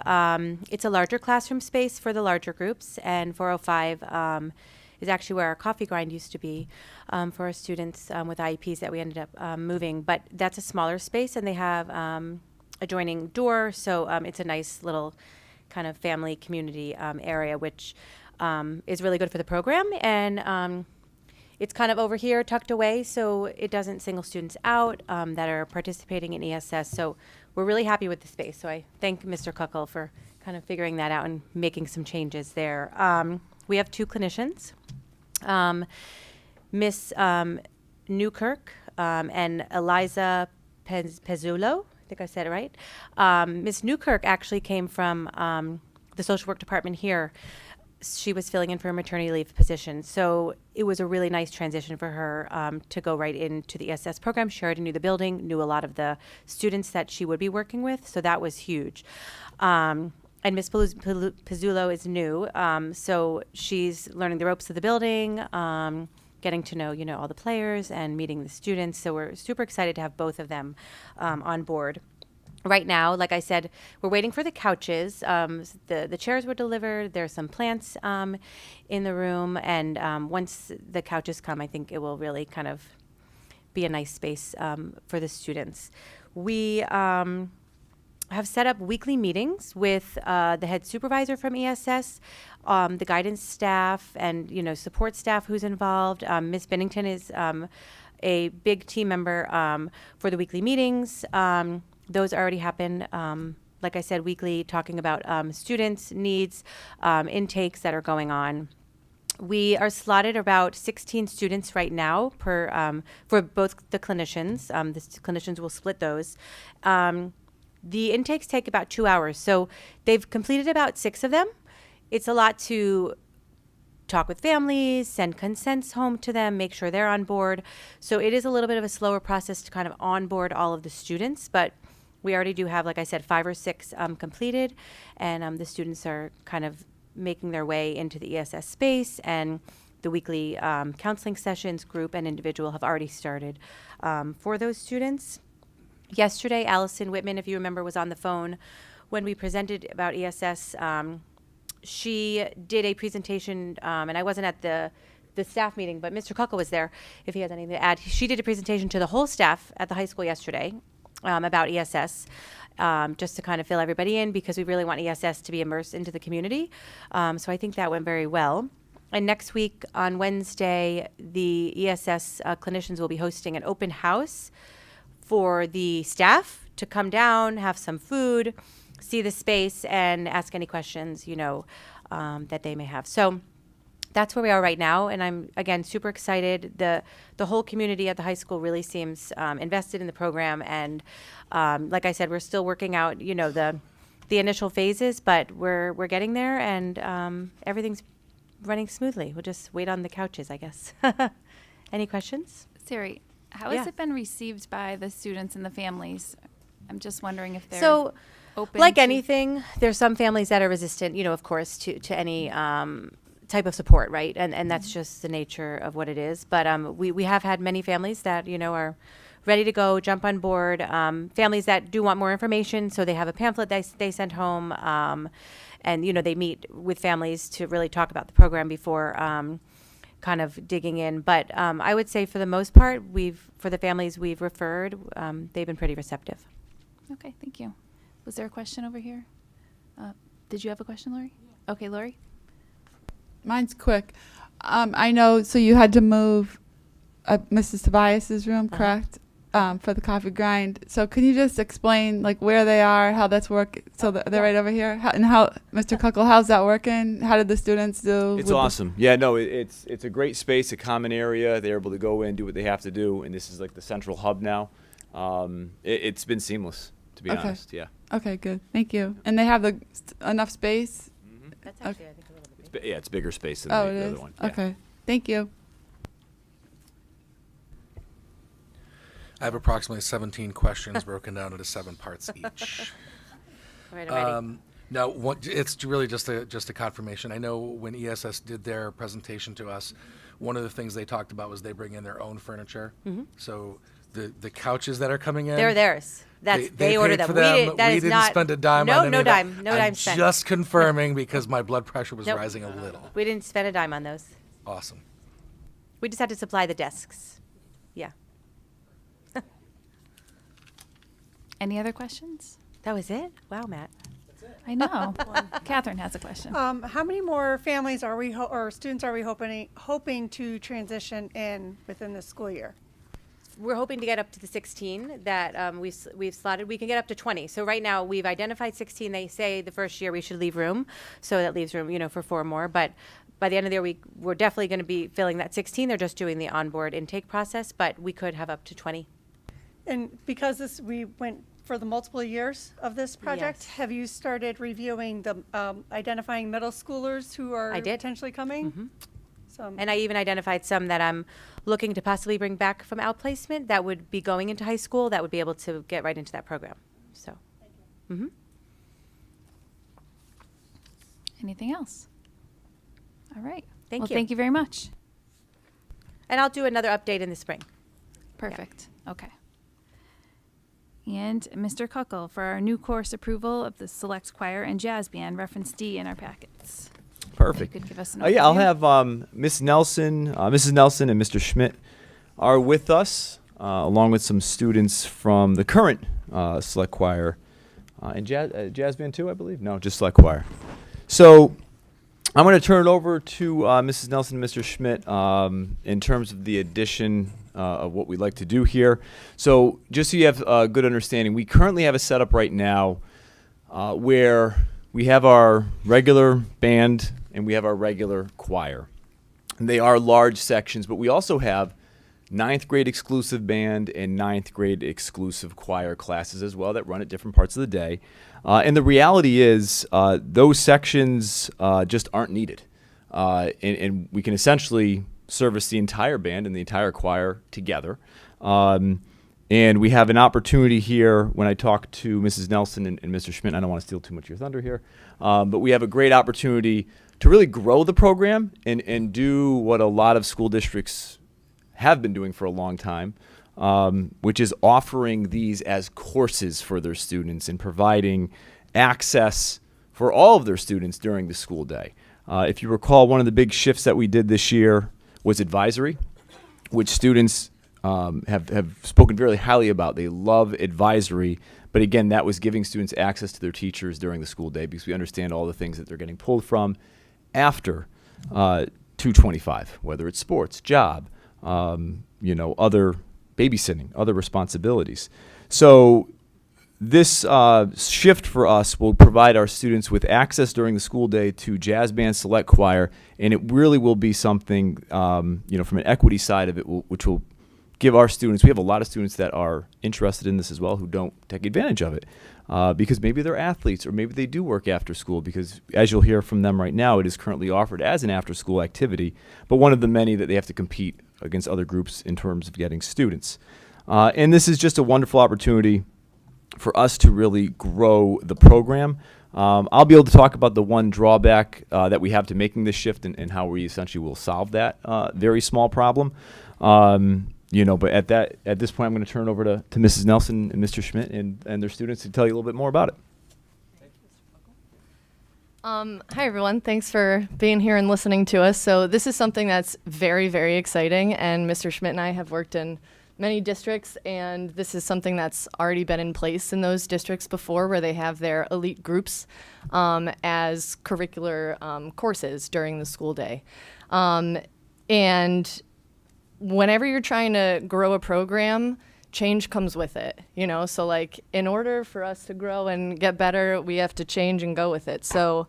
It's a larger classroom space for the larger groups, and 405 is actually where our coffee grind used to be for our students with IEPs that we ended up moving. But that's a smaller space, and they have adjoining door, so it's a nice little kind of family community area, which is really good for the program. And it's kind of over here, tucked away, so it doesn't single students out that are participating in ESS. So we're really happy with the space. So I thank Mr. Kuckel for kind of figuring that out and making some changes there. We have 2 clinicians, Miss Newkirk and Eliza Pezzulo. I think I said it right. Miss Newkirk actually came from the social work department here. She was filling in for a maternity leave position. So it was a really nice transition for her to go right into the ESS program. She already knew the building, knew a lot of the students that she would be working with. So that was huge. And Miss Pizzulo is new. So she's learning the ropes of the building, getting to know, all the players and meeting the students. So we're super excited to have both of them on board. Right now, like I said, we're waiting for the couches. The chairs were delivered. There's some plants in the room. And once the couches come, I think it will really kind of be a nice space for the students. We have set up weekly meetings with the head supervisor from ESS, the guidance staff, and, support staff who's involved. Ms. Bennington is a big team member for the weekly meetings. Those already happen, like I said, weekly, talking about students' needs, intakes that are going on. We are slotted about 16 students right now for both the clinicians. The clinicians will split those. The intakes take about 2 hours, so they've completed about 6 of them. It's a lot to talk with families, send consents home to them, make sure they're on board. So it is a little bit of a slower process to kind of onboard all of the students, but we already do have, like I said, 5 or 6 completed, and the students are kind of making their way into the ESS space, and the weekly counseling sessions, group and individual, have already started for those students. Yesterday, Allison Whitman, if you remember, was on the phone when we presented about ESS. She did a presentation, and I wasn't at the staff meeting, but Mr. Kuckel was there, if he has anything to add. She did a presentation to the whole staff at the high school yesterday about ESS, just to kind of fill everybody in, because we really want ESS to be immersed into the community. So I think that went very well. And next week on Wednesday, the ESS clinicians will be hosting an open house for the staff to come down, have some food, see the space, and ask any questions, that they may have. So that's where we are right now, and I'm, again, super excited. The whole community at the high school really seems invested in the program, and like I said, we're still working out, the initial phases, but we're getting there, and everything's running smoothly. We'll just wait on the couches, I guess. Any questions? Siri, how Yeah. has it been received by the students and the families? I'm just wondering if they're So, open like to- anything, there's some families that are resistant, of course, to any type of support, right? And that's just the nature of what it is. But we have had many families that, are ready to go, jump on board. Families that do want more information, so they have a pamphlet they send home. And, they meet with families to really talk about the program before kind of digging in. But I would say for the most part, for the families we've referred, they've been pretty receptive. Okay, thank you. Was there a question over here? Did you have a question, Lori? Yeah. Okay, Lori? Mine's quick. I know, so you had to move Mrs. Tobias's room, correct? For the coffee grind. So can you just explain where they are, how that's working? So they're right over here. And how, Mr. Kuckel, how's that working? How did the students do? It's awesome. Yeah, no, it's a great space, a common area. They're able to go in, do what they have to do, and this is like the central hub now. It's been seamless, to be honest. Yeah. Okay, good. Thank you. And they have enough space? That's actually, I think, a little bit bigger. Yeah, it's bigger space than Oh, it the is? other one. Yeah. Okay. Thank you. I have approximately 17 questions broken down into 7 parts each. All right, I'm ready. No, it's really just a confirmation. I know when ESS did their presentation to us, one of the things they talked about was they bring in their own furniture. Mm-hmm. So the couches that are coming in, They're theirs. They order paid them. for We didn't not spend a dime no, on any no of that. dime. No I'm dime spent. just confirming because my blood pressure was Nope. rising a little. We didn't spend a dime on those. Awesome. We just had to supply the desks. Yeah. Any other questions? That was it? Wow, Matt. I know. Catherine has a question. How many more families are we or students are we hoping to transition in within this school year? We're hoping to get up to the 16 that we've slotted. We can get up to 20. So right now we've identified 16. They say the first year we should leave room, so that leaves room, for 4 more. But by the end of the year, we're definitely going to be filling that 16. They're just doing the onboard intake process, but we could have up to 20. And because we went for the multiple years of this project, Yes. have you started reviewing the identifying middle schoolers who are I did. potentially coming? Mhm. So, And I even identified some that I'm looking to possibly bring back from outplacement that would be going into high school that would be able to get right into that program. So, Anything else? All right. Thank Well, you. thank you very much. And I'll do another update in the spring. Perfect. Okay. And Mr. Kuckel for our new course approval of the Select Choir and Jazz Band, reference D in our packets. Perfect. You could give us an Yeah, I'll overview. have Mrs. Nelson and Mr. Schmidt are with us, along with some students from the current Select Choir and Jazz Band too, I believe. No, just Select Choir. So I'm going to turn it over to Mrs. Nelson and Mr. Schmidt in terms of the addition of what we'd like to do here. So just so you have a good understanding, we currently have a setup right now where we have our regular band and we have our regular choir. And they are large sections, but we also have 9th grade exclusive band and 9th grade exclusive choir classes as well that run at different parts of the day. And the reality is those sections just aren't needed. And we can essentially service the entire band and the entire choir together. And we have an opportunity here when I talk to Mrs. Nelson and Mr. Schmidt. I don't want to steal too much of your thunder here, but we have a great opportunity to really grow the program and do what a lot of school districts have been doing for a long time, which is offering these as courses for their students and providing access for all of their students during the school day. If you recall, one of the big shifts that we did this year was advisory, which students have spoken very highly about. They love advisory, but again, that was giving students access to their teachers during the school day because we understand all the things that they're getting pulled from after 225, whether it's sports, job, other babysitting, other responsibilities. So this shift for us will provide our students with access during the school day to jazz band, select choir, and it really will be something, from an equity side of it, which will give our students, we have a lot of students that are interested in this as well who don't take advantage of it because maybe they're athletes or maybe they do work after school because as you'll hear from them right now, it is currently offered as an after school activity, but one of the many that they have to compete against other groups in terms of getting students. And this is just a wonderful opportunity for us to really grow the program. I'll be able to talk about the one drawback that we have to making this shift and how we essentially will solve that very small problem. But at this point, I'm going to turn it over to Mrs. Nelson and Mr. Schmidt and their students to tell you a little bit more about it. Hi, everyone. Thanks for being here and listening to us. So this is something that's very, very exciting, and Mr. Schmidt and I have worked in many districts, and this is something that's already been in place in those districts before where they have their elite groups as curricular courses during the school day. And whenever you're trying to grow a program, change comes with it, so like in order for us to grow and get better, we have to change and go with it. So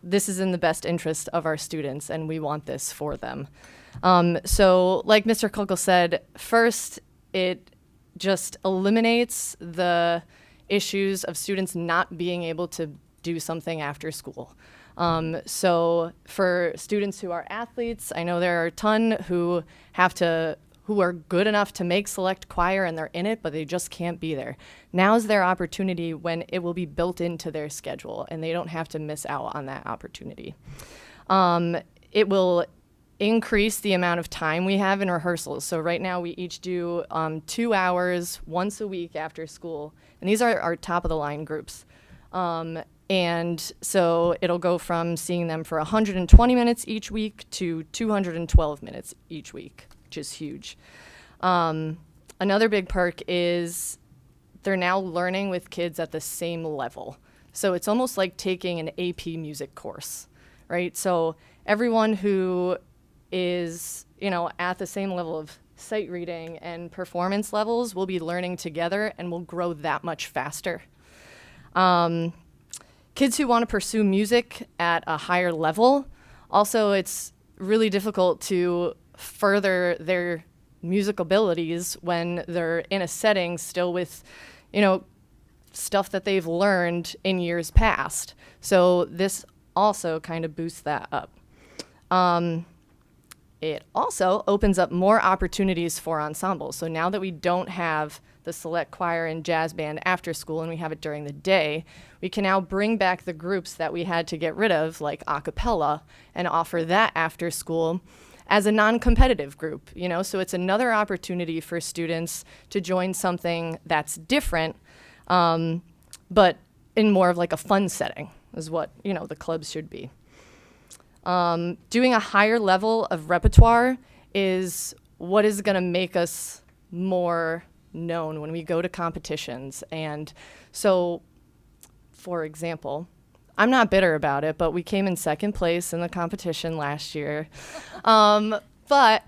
this is in the best interest of our students and we want this for them. So like Mr. Kuckel said, first, it just eliminates the issues of students not being able to do something after school. So for students who are athletes, I know there are a ton who are good enough to make select choir and they're in it, but they just can't be there. Now's their opportunity when it will be built into their schedule and they don't have to miss out on that opportunity. It will increase the amount of time we have in rehearsals. So right now we each do 2 hours once a week after school, and these are our top of the line groups. And so it'll go from seeing them for 120 minutes each week to 212 minutes each week, which is huge. Another big perk is they're now learning with kids at the same level. So it's almost like taking an AP music course, right? So everyone who is, at the same level of sight reading and performance levels will be learning together and will grow that much faster. Kids who want to pursue music at a higher level, also it's really difficult to further their music abilities when they're in a setting still with, stuff that they've learned in years past. So this also kind of boosts that up. It also opens up more opportunities for ensembles. So now that we don't have the select choir and jazz band after school and we have it during the day, we can now bring back the groups that we had to get rid of, like a cappella, and offer that after school as a non-competitive group, So it's another opportunity for students to join something that's different, but in more of like a fun setting is what, the clubs should be. Doing a higher level of repertoire is what is going to make us more known when we go to competitions. And so, for example, I'm not bitter about it, but we came in second place in the competition last year. But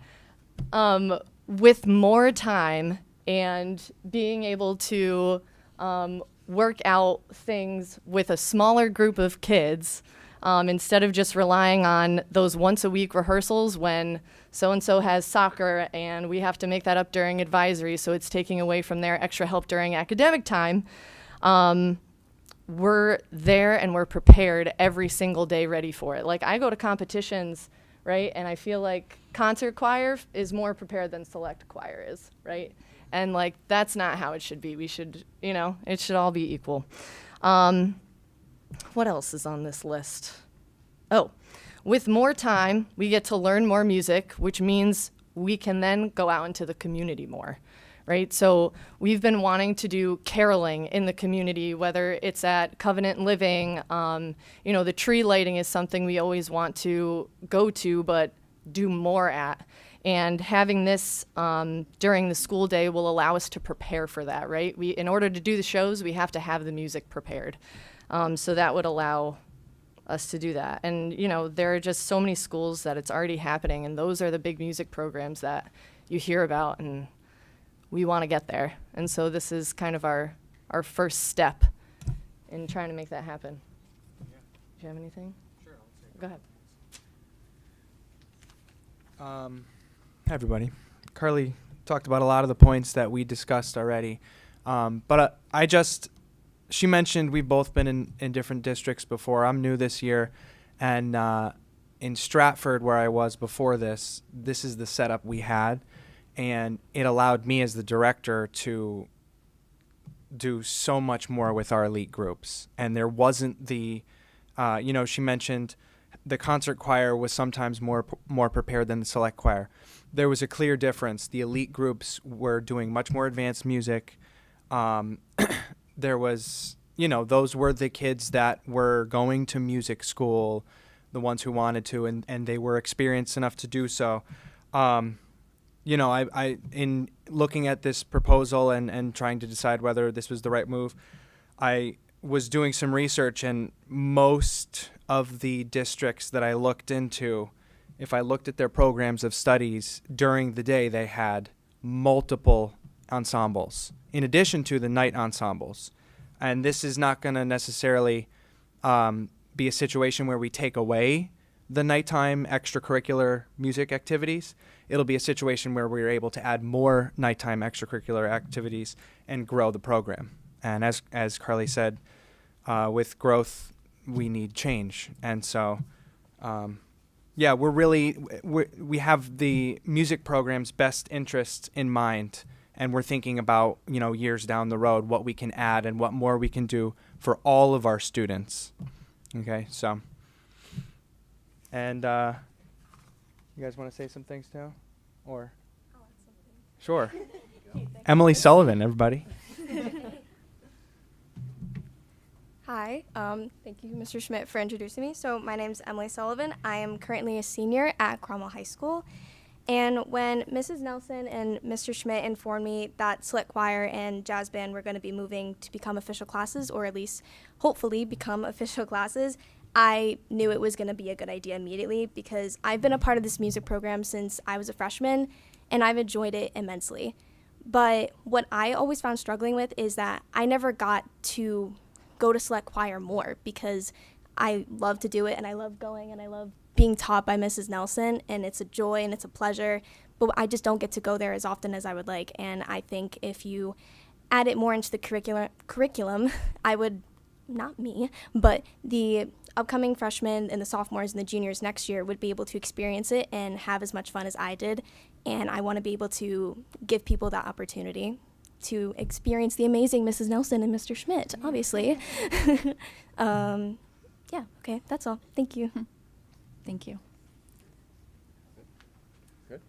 with more time and being able to work out things with a smaller group of kids, instead of just relying on those once-a-week rehearsals when so-and-so has soccer and we have to make that up during advisory, so it's taking away from their extra help during academic time, we're there and we're prepared every single day ready for it. Like, I go to competitions, right, and I feel like concert choir is more prepared than select choir is, right? And, like, that's not how it should be. We should, it should all be equal. What else is on this list? Oh, with more time, we get to learn more music, which means we can then go out into the community more, right? So we've been wanting to do caroling in the community, whether it's at Covenant Living. The tree lighting is something we always want to go to, but do more at. And having this during the school day will allow us to prepare for that, right? In order to do the shows, we have to have the music prepared. So that would allow us to do that. And, there are just so many schools that it's already happening, and those are the big music programs that you hear about, and we want to get there. And so this is kind of our first step in trying to make that happen. Yeah. Do you have anything? Sure. Go ahead. Hi, everybody. Carly talked about a lot of the points that we discussed already. But she mentioned we've both been in different districts before. I'm new this year, and in Stratford, where I was before this is the setup we had, and it allowed me as the director to do so much more with our elite groups. And there wasn't the, she mentioned the concert choir was sometimes more prepared than the select choir. There was a clear difference. The elite groups were doing much more advanced music. There was, those were the kids that were going to music school, the ones who wanted to, and they were experienced enough to do so. I in looking at this proposal and trying to decide whether this was the right move, I was doing some research, and most of the districts that I looked into, if I looked at their programs of studies during the day, they had multiple ensembles in addition to the night ensembles. And this is not going to necessarily be a situation where we take away the nighttime extracurricular music activities. It'll be a situation where we're able to add more nighttime extracurricular activities and grow the program. And as Carly said, with growth, we need change. And so, we have the music program's best interests in mind, and we're thinking about, years down the road, what we can add and what more we can do for all of our students. Okay, so, and you guys want to say some things too? Or? Sure. Emily Sullivan, everybody. Hi, thank you, Mr. Schmidt, for introducing me. So my name is Emily Sullivan. I am currently a senior at Cromwell High School, And when Mrs. Nelson and Mr. Schmidt informed me that Select Choir and Jazz Band were going to be moving to become official classes, or at least hopefully become official classes, I knew it was going to be a good idea immediately because I've been a part of this music program since I was a freshman, and I've enjoyed it immensely. But what I always found struggling with is that I never got to go to Select Choir more because I love to do it, and I love going, and I love being taught by Mrs. Nelson, and it's a joy and it's a pleasure, but I just don't get to go there as often as I would like. And I think if you add it more into the curriculum, I would, not me, but the upcoming freshmen and the sophomores and the juniors next year would be able to experience it and have as much fun as I did. And I want to be able to give people that opportunity to experience the amazing Mrs. Nelson and Mr. Schmidt, obviously. Yeah, okay, that's all. Thank you. Thank you. Good.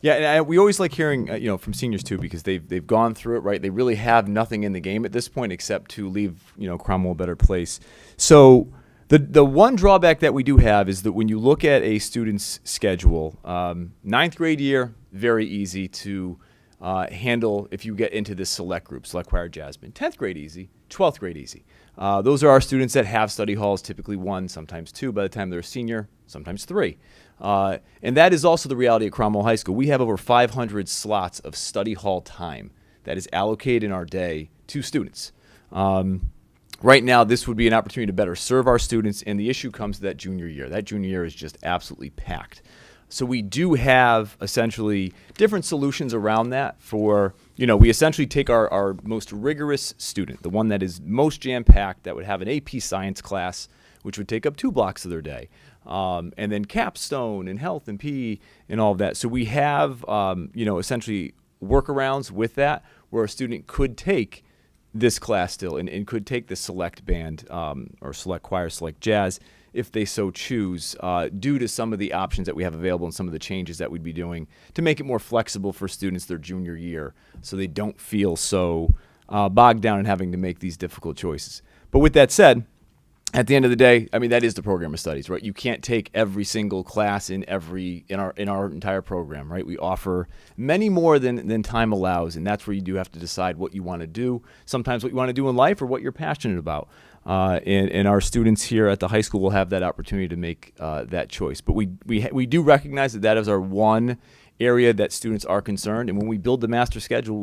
Yeah, and we always like hearing from seniors too, because they've gone through it, right? They really have nothing in the game at this point except to leave Cromwell a better place. So the one drawback that we do have is that when you look at a student's schedule, 9th grade year, very easy to handle if you get into this select group, Select Choir, Jazz Band. 10th grade easy, 12th grade easy. Those are our students that have study halls, typically 1, sometimes 2 by the time they're a senior, sometimes 3. And that is also the reality at Cromwell High School. We have over 500 slots of study hall time that is allocated in our day to students. Right now, this would be an opportunity to better serve our students, and the issue comes to that junior year. That junior year is just absolutely packed. So we do have essentially different solutions around that for, we essentially take our most rigorous student, the one that is most jam-packed, that would have an AP science class, which would take up 2 blocks of their day, and then capstone and health and PE and all of that. So we have, essentially workarounds with that where a student could take this class still and could take the select band or select choir, select jazz, if they so choose, due to some of the options that we have available and some of the changes that we'd be doing to make it more flexible for students their junior year so they don't feel so bogged down in having to make these difficult choices. But with that said, at the end of the day, I mean, that is the program of studies, right? You can't take every single class in our entire program, right? We offer many more than time allows, and that's where you do have to decide what you want to do, sometimes what you want to do in life or what you're passionate about. And our students here at the high school will have that opportunity to make that choice. But we do recognize that is our one area that students are concerned. And when we build the master schedule,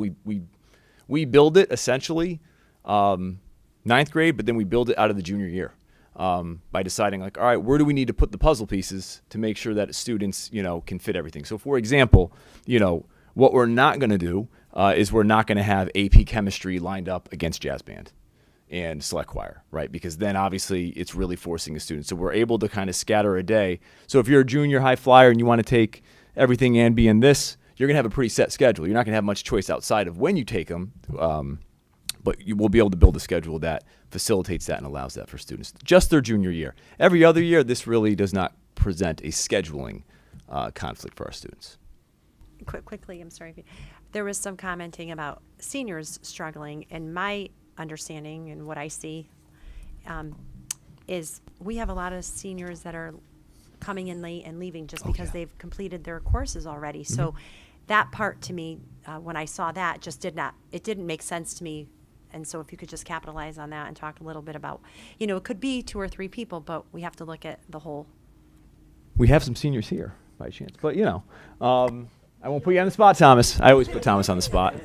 we build it essentially 9th grade, but then we build it out of the junior year by deciding all right, where do we need to put the puzzle pieces to make sure that students, can fit everything. So for example, what we're not going to do is we're not going to have AP chemistry lined up against jazz band and select choir, right? Because then obviously it's really forcing a student. So we're able to kind of scatter a day. So if you're a junior high flyer and you want to take everything and be in this, you're going to have a pretty set schedule. You're not going to have much choice outside of when you take them, but you will be able to build a schedule that facilitates that and allows that for students. Just their junior year. Every other year, this really does not present a scheduling conflict for our students. Quickly, I'm sorry. There was some commenting about seniors struggling, and my understanding and what I see is we have a lot of seniors that are coming in late and leaving just because they've completed their courses already. Mm-hmm. So that part to me, when I saw that, just didn't make sense to me. And so if you could just capitalize on that and talk a little bit about, it could be 2 or 3 people, but we have to look at the whole. We have some seniors here by chance, but I won't put you on the spot, Thomas. I always put Thomas on the spot.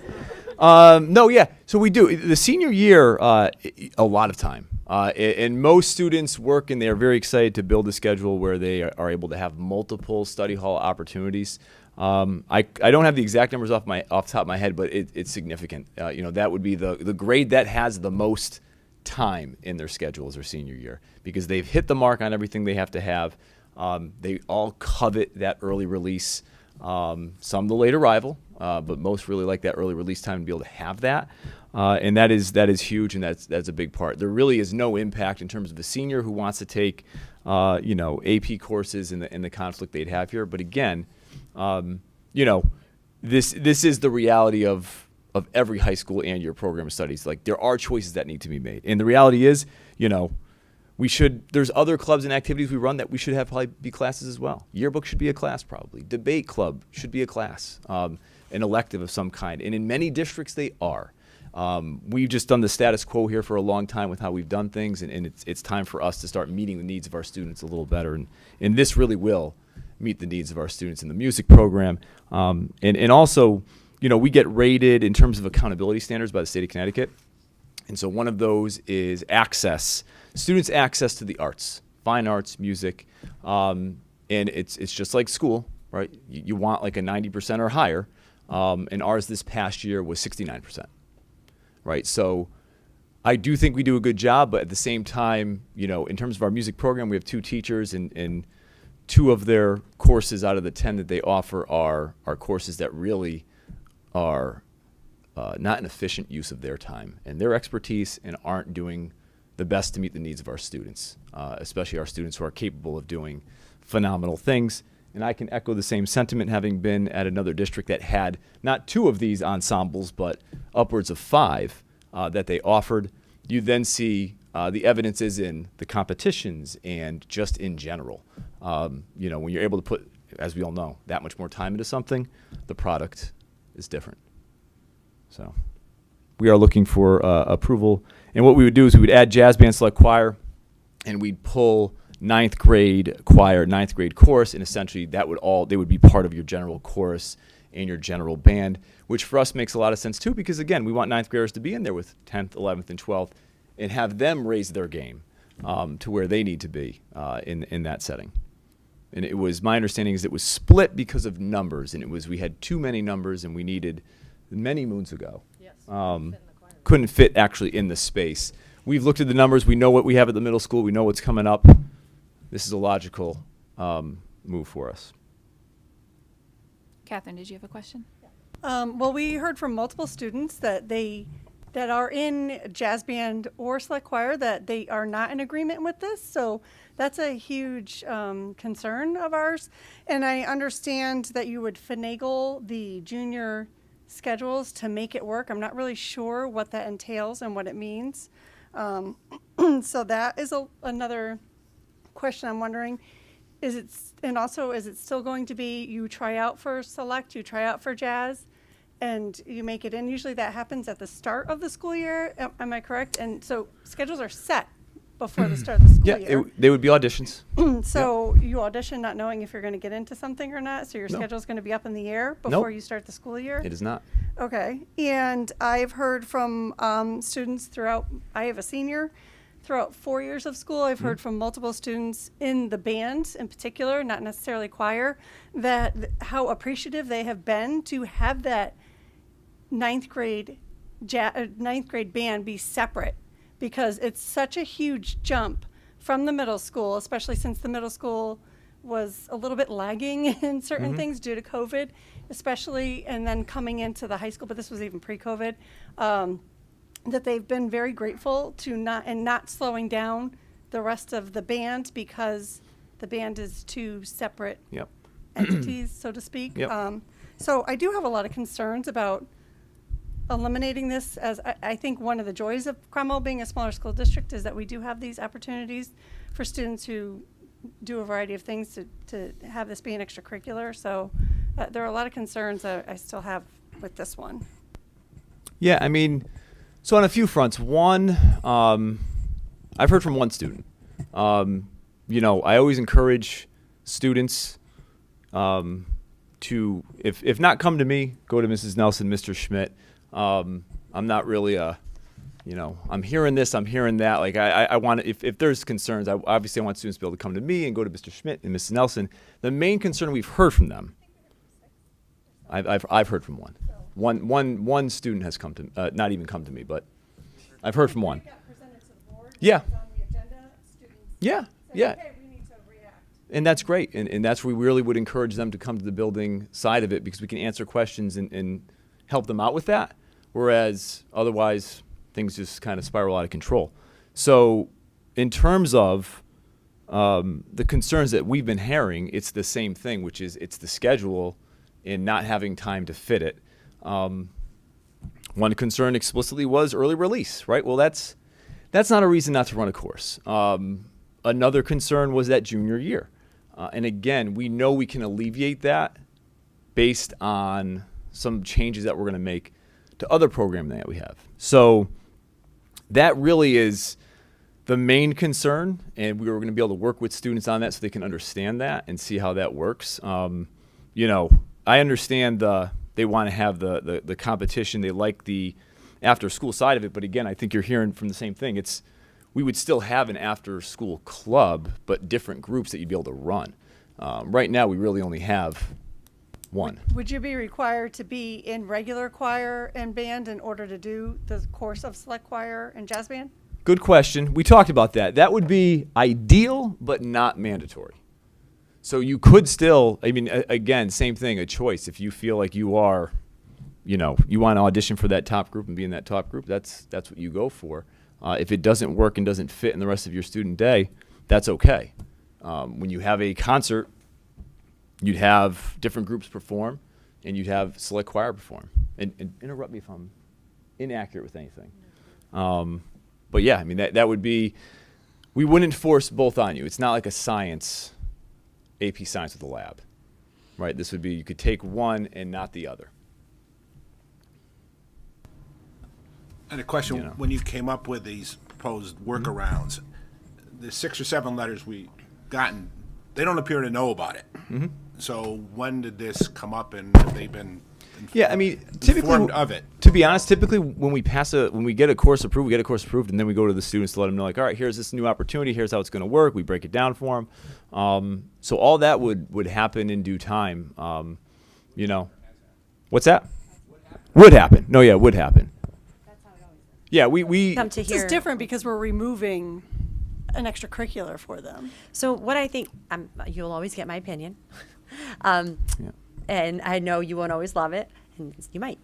So we do. The senior year, a lot of time. And most students work and they are very excited to build a schedule where they are able to have multiple study hall opportunities. I don't have the exact numbers off the top of my head, but it's significant. That would be the grade that has the most time in their schedule is their senior year because they've hit the mark on everything they have to have. They all covet that early release. Some the late arrival, but most really like that early release time to be able to have that. And that is huge, and that's a big part. There really is no impact in terms of a senior who wants to take, AP courses in the conflict they'd have here. But again, this is the reality of every high school and your program of studies. Like there are choices that need to be made, and the reality is, There's other clubs and activities we run that we should have probably be classes as well. Yearbook should be a class probably. Debate club should be a class, an elective of some kind. And in many districts they are. We've just done the status quo here for a long time with how we've done things, and it's time for us to start meeting the needs of our students a little better. And this really will meet the needs of our students in the music program. And also, we get rated in terms of accountability standards by the state of Connecticut. And so one of those is students' access to the arts, fine arts, music. And it's just like school, right? You want like a 90% or higher. And ours this past year was 69%. Right, so I do think we do a good job, but at the same time, in terms of our music program, we have 2 teachers, and 2 of their courses out of the 10 that they offer are courses that really are not an efficient use of their time and their expertise, and aren't doing the best to meet the needs of our students, especially our students who are capable of doing phenomenal things. And I can echo the same sentiment, having been at another district that had not 2 of these ensembles, but upwards of 5 that they offered. You then see the evidence is in the competitions and just in general. When you're able to put, as we all know, that much more time into something, the product is different. So we are looking for approval. And what we would do is we would add jazz band select choir, and we'd pull 9th grade choir, 9th grade chorus, and essentially they would be part of your general chorus and your general band, which for us makes a lot of sense too, because again, we want 9th graders to be in there with 10th, 11th, and 12th, and have them raise their game to where they need to be in that setting. And it was, my understanding is it was split because of numbers, and we had too many numbers, and we needed, many moons ago, couldn't fit actually in the space. We've looked at the numbers, we know what we have at the middle school, we know what's coming up. This is a logical move for us. Catherine, did you have a question? Well, we heard from multiple students that are in jazz band or select choir that they are not in agreement with this. So that's a huge concern of ours. And I understand that you would finagle the junior schedules to make it work. I'm not really sure what that entails and what it means. So that is another question I'm wondering. Is it still going to be you try out for select, you try out for jazz, and you make it in? Usually that happens at the start of the school year. Am I correct? And so schedules are set before the start of the school year. They would be auditions. So you audition not knowing if you're going to get into something or not, so your schedule is going to be up in the air before you start the school year? It is not. Okay. And I've heard from students throughout, I have a senior, throughout 4 years of school, I've heard from multiple students in the band in particular, not necessarily choir, that how appreciative they have been to have that 9th grade band be separate, because it's such a huge jump from the middle school, especially since the middle school was a little bit lagging in certain things due to COVID, especially, and then coming into the high school, but this was even pre-COVID, that they've been very grateful to not slowing down the rest of the band, because the band is 2 separate entities, so to speak. So I do have a lot of concerns about eliminating this, as I think one of the joys of Cromwell being a smaller school district is that we do have these opportunities for students who do a variety of things to have this be an extracurricular. So there are a lot of concerns that I still have with this one. Yeah, I mean, so on a few fronts. One, I've heard from one student. I always encourage students to, if not come to me, go to Mrs. Nelson, Mr. Schmidt. I'm not really I'm hearing this, I'm hearing that. Like I want to, if there's concerns, I want students to be able to come to me and go to Mr. Schmidt and Mrs. Nelson. The main concern we've heard from them, I've heard from one student has come to, not even come to me, but I've heard from one. Yeah. Yeah. And that's great. And that's where we really would encourage them to come to the building side of it, because we can answer questions and help them out with that. Whereas otherwise things just kind of spiral out of control. So in terms of the concerns that we've been hearing, it's the same thing, which is it's the schedule and not having time to fit it. One concern explicitly was early release, right? Well, that's not a reason not to run a course. Another concern was that junior year. And again, we know we can alleviate that based on some changes that we're going to make to other programming that we have. So that really is the main concern, and we were going to be able to work with students on that so they can understand that and see how that works. You know, I understand they want to have the competition. They like the after-school side of it, but again, I think you're hearing from the same thing. We would still have an after-school club, but different groups that you'd be able to run. Right now, we really only have one. Would you be required to be in regular choir and band in order to do the course of select choir and jazz band? Good question. We talked about that. That would be ideal, but not mandatory. So you could still, I mean, again, same thing, a choice. If you feel like you are, you know, you want to audition for that top group and be in that top group, that's what you go for. If it doesn't work and doesn't fit in the rest of your student day, that's okay. When you have a concert, you'd have different groups perform, and you'd have select choir perform. And interrupt me if I'm inaccurate with anything. But yeah, I mean, that would be, we wouldn't force both on you. It's not like a science, AP Science with a lab, right? This would be, you could take one and not the other. And a question, You know. when you came up with these proposed workarounds, the 6 or 7 letters we gotten, they don't appear to know about it. Mm-hmm. So when did this come up, and have they been Yeah, I mean, typically, informed of it? to be honest, typically when we get a course approved, we get a course approved, and then we go to the students to let them know, like, all right, here's this new opportunity, here's how it's going to work. We break it down for them. So all that would happen in due time. You know, what's that? Would happen. No, yeah, would happen. Yeah, we Come to This hear. is different because we're removing an extracurricular for them. So what I think, you'll always get my opinion. Yeah. And I know you won't always love it, and you might.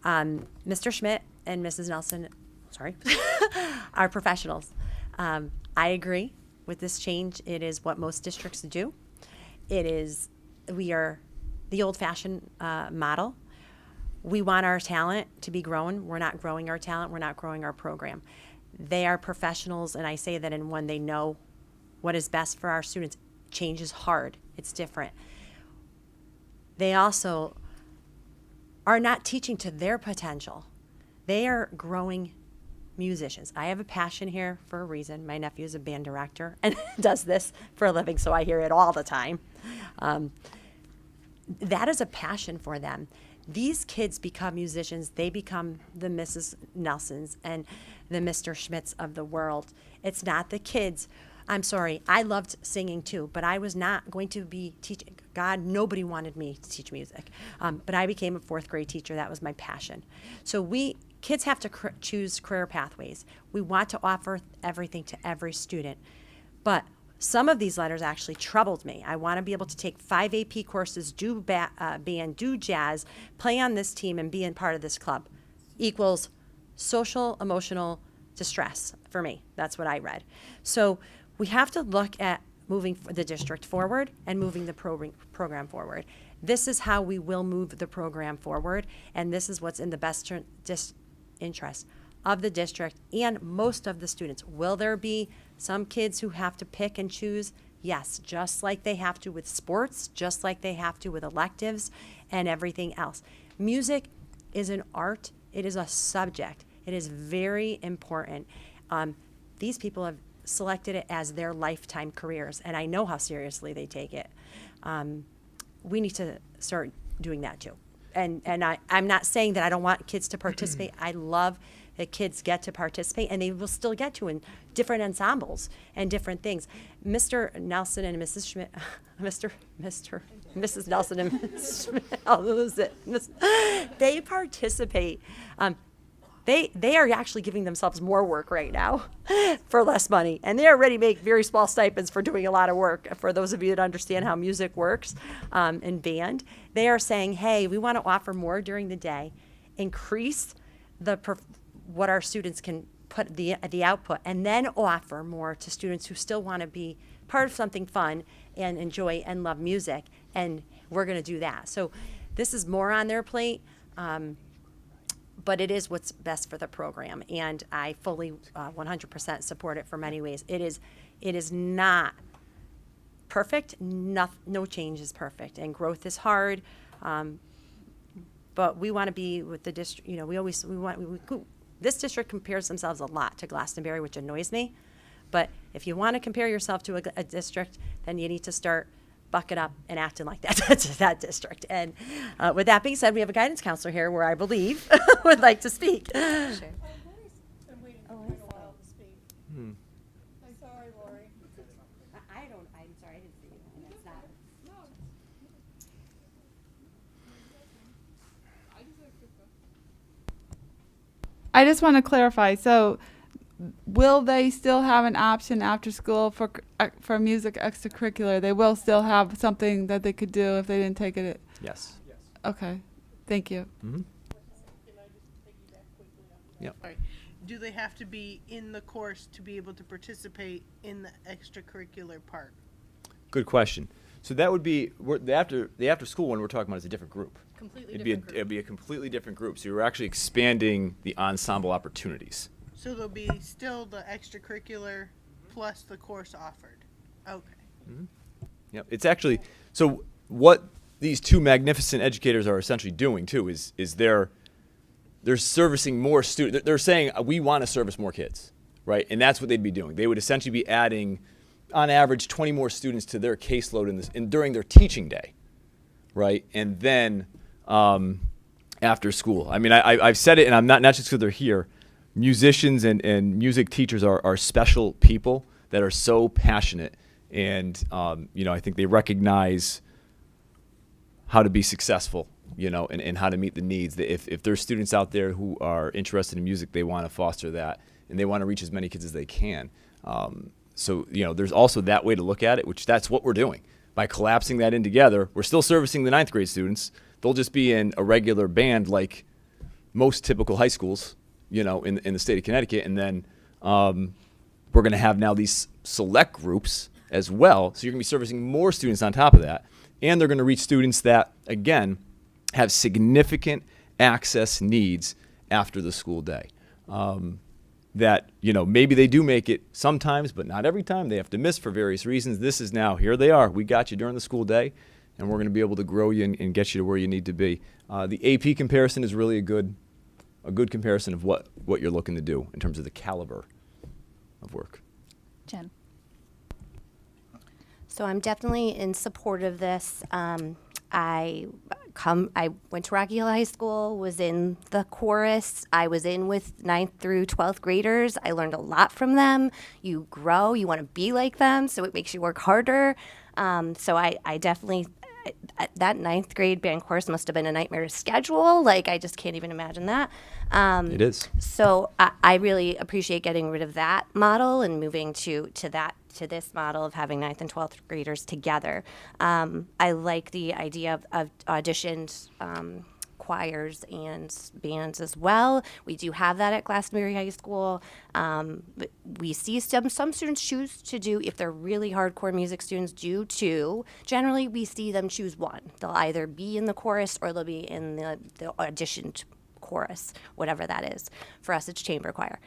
Mr. Schmidt and Mrs. Nelson, sorry, are professionals. I agree with this change. It is what most districts do. We are the old-fashioned model. We want our talent to be grown. We're not growing our talent. We're not growing our program. They are professionals, and I say that in when they know what is best for our students. Change is hard. It's different. They also are not teaching to their potential. They are growing musicians. I have a passion here for a reason. My nephew is a band director and does this for a living, so I hear it all the time. That is a passion for them. These kids become musicians. They become the Mrs. Nelsons and the Mr. Schmidts of the world. It's not the kids. I'm sorry, I loved singing too, but I was not going to be teaching. God, nobody wanted me to teach music. But I became a 4th grade teacher. That was my passion. So kids have to choose career pathways. We want to offer everything to every student. But some of these letters actually troubled me. I want to be able to take 5 AP courses, do band, do jazz, play on this team, and be in part of this club. Equals social, emotional distress for me. That's what I read. So we have to look at moving the district forward and moving the program forward. This is how we will move the program forward, and this is what's in the best interest of the district and most of the students. Will there be some kids who have to pick and choose? Yes, just like they have to with sports, just like they have to with electives and everything else. Music is an art. It is a subject. It is very important. These people have selected it as their lifetime careers, and I know how seriously they take it. We need to start doing that too. And I'm not saying that I don't want kids to participate. I love that kids get to participate, and they will still get to in different ensembles and different things. Mr. Nelson and Mrs. Schmidt, Mrs. Nelson and Mrs. Schmidt, I'll lose it. They participate. They are actually giving themselves more work right now for less money. And they already make very small stipends for doing a lot of work. For those of you that understand how music works in band, they are saying, hey, we want to offer more during the day, increase what our students can put the output, and then offer more to students who still want to be part of something fun and enjoy and love music. And we're going to do that. So this is more on their plate. but it is what's best for the program, and I fully 100% support it for many ways. It is not perfect. No change is perfect, and growth is hard. But we want to be with the district. You know, this district compares themselves a lot to Glastonbury, which annoys me. But if you want to compare yourself to a district, then you need to start bucking up and acting like that to that district. And with that being said, we have a guidance counselor here where I believe would like to speak. Sure. I'm sorry, Lori. I'm sorry, I didn't see you. That's not. I just want to clarify. So, will they still have an option after school for music extracurricular? They will still have something that they could do if they didn't take it. Yes. Okay. Thank you. Mm-hmm. Yep. All right. Do they have to be in the course to be able to participate in the extracurricular part? Good question. So that would be the after school one we're talking about is a different group. It'd be a completely different group. So you're actually expanding the ensemble opportunities. So there'll be still the extracurricular plus the course offered. Okay. Mm-hmm. Yep. It's actually so what these two magnificent educators are essentially doing too is they're servicing more students. They're saying we want to service more kids, right? And that's what they'd be doing. They would essentially be adding, on average, 20 more students to their caseload during their teaching day, right? And then after school. I mean, I've said it, and I'm not just because they're here. Musicians and music teachers are special people that are so passionate, and I think they recognize how to be successful, and how to meet the needs. If there's students out there who are interested in music, they want to foster that, and they want to reach as many kids as they can. So there's also that way to look at it, which that's what we're doing. By collapsing that in together, we're still servicing the 9th grade students. They'll just be in a regular band like most typical high schools, in the state of Connecticut. And then we're going to have now these select groups as well. So you're going to be servicing more students on top of that. And they're going to reach students that, again, have significant access needs after the school day. That, maybe they do make it sometimes, but not every time. They have to miss for various reasons. This is now, here they are. We got you during the school day, and we're going to be able to grow you and get you to where you need to be. The AP comparison is really a good comparison of what you're looking to do in terms of the caliber of work. Jen. So I'm definitely in support of this. I went to Rock Hill High School, was in the chorus. I was in with 9th through 12th graders. I learned a lot from them. You grow, you want to be like them, so it makes you work harder. So I definitely, that 9th grade band course must have been a nightmare to schedule. Like, I just can't even imagine that. It is. So I really appreciate getting rid of that model and moving to this model of having 9th and 12th graders together. I like the idea of auditioned choirs and bands as well. We do have that at Glastonbury High School. But we see some students choose to do, if they're really hardcore music students, do two. Generally, we see them choose one. They'll either be in the chorus or they'll be in the auditioned chorus, whatever that is. For us, it's chamber choir.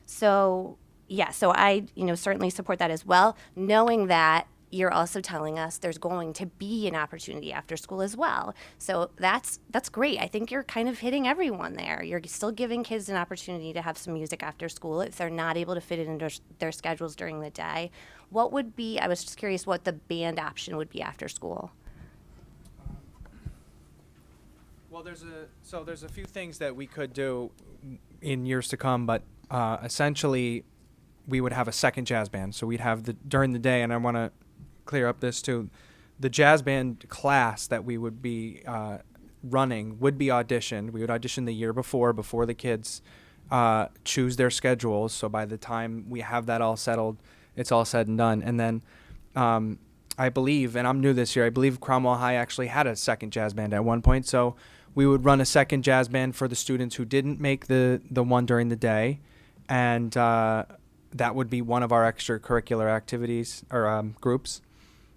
So I certainly support that as well, knowing that you're also telling us there's going to be an opportunity after school as well. So that's great. I think you're kind of hitting everyone there. You're still giving kids an opportunity to have some music after school if they're not able to fit it into their schedules during the day. I was just curious what the band option would be after school. Well, there's a few things that we could do in years to come, but essentially we would have a second jazz band. So we'd have during the day, and I want to clear up this too, the jazz band class that we would be running would be auditioned. We would audition the year before the kids choose their schedules. So by the time we have that all settled, it's all said and done. And then I believe, and I'm new this year, I believe Cromwell High actually had a second jazz band at one point. So we would run a second jazz band for the students who didn't make the one during the day. And that would be one of our extracurricular activities or groups.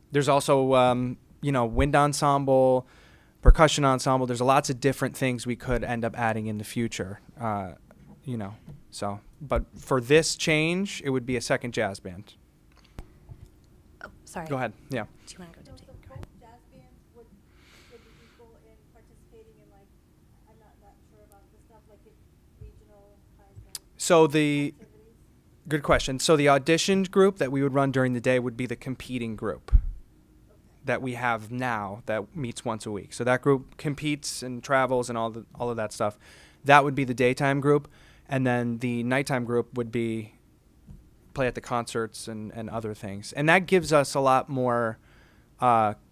There's also, wind ensemble, percussion ensemble. There's lots of different things we could end up adding in the future, so. But for this change, it would be a second jazz band. Oh, sorry. Go ahead. Yeah. Do you want to go, Deputy? Jazz bands would be equal in participating in, like, I'm not that sure about the stuff, like in regional kinds of So good question. So the auditioned group that we would run during the day would be the competing group that we have now that meets once a week. So that group competes and travels and all of that stuff. That would be the daytime group. And then the nighttime group would be play at the concerts and other things. And that gives us a lot more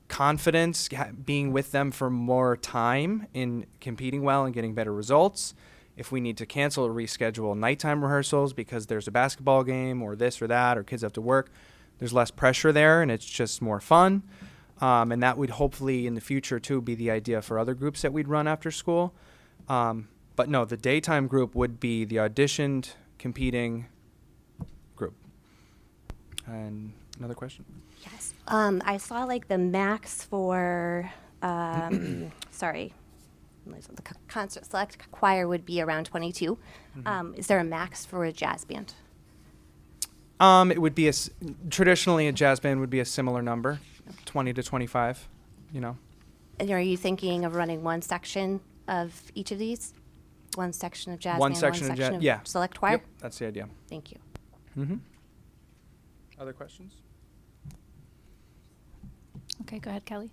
confidence being with them for more time in competing well and getting better results. If we need to cancel or reschedule nighttime rehearsals because there's a basketball game or this or that or kids have to work, there's less pressure there and it's just more fun. And that would hopefully in the future too be the idea for other groups that we'd run after school. But no, the daytime group would be the auditioned, competing group. And another question? Yes. I saw like the max for, sorry, the concert select choir would be around 22. Is there a max for a jazz band? It would be traditionally a jazz band would be a similar number, 20 to 25, And are you thinking of running one section of each of these? One section of jazz One band, section one of section yeah. select choir? Yep, that's the idea. Thank you. Mm-hmm. Other questions? Okay, go ahead, Kelly.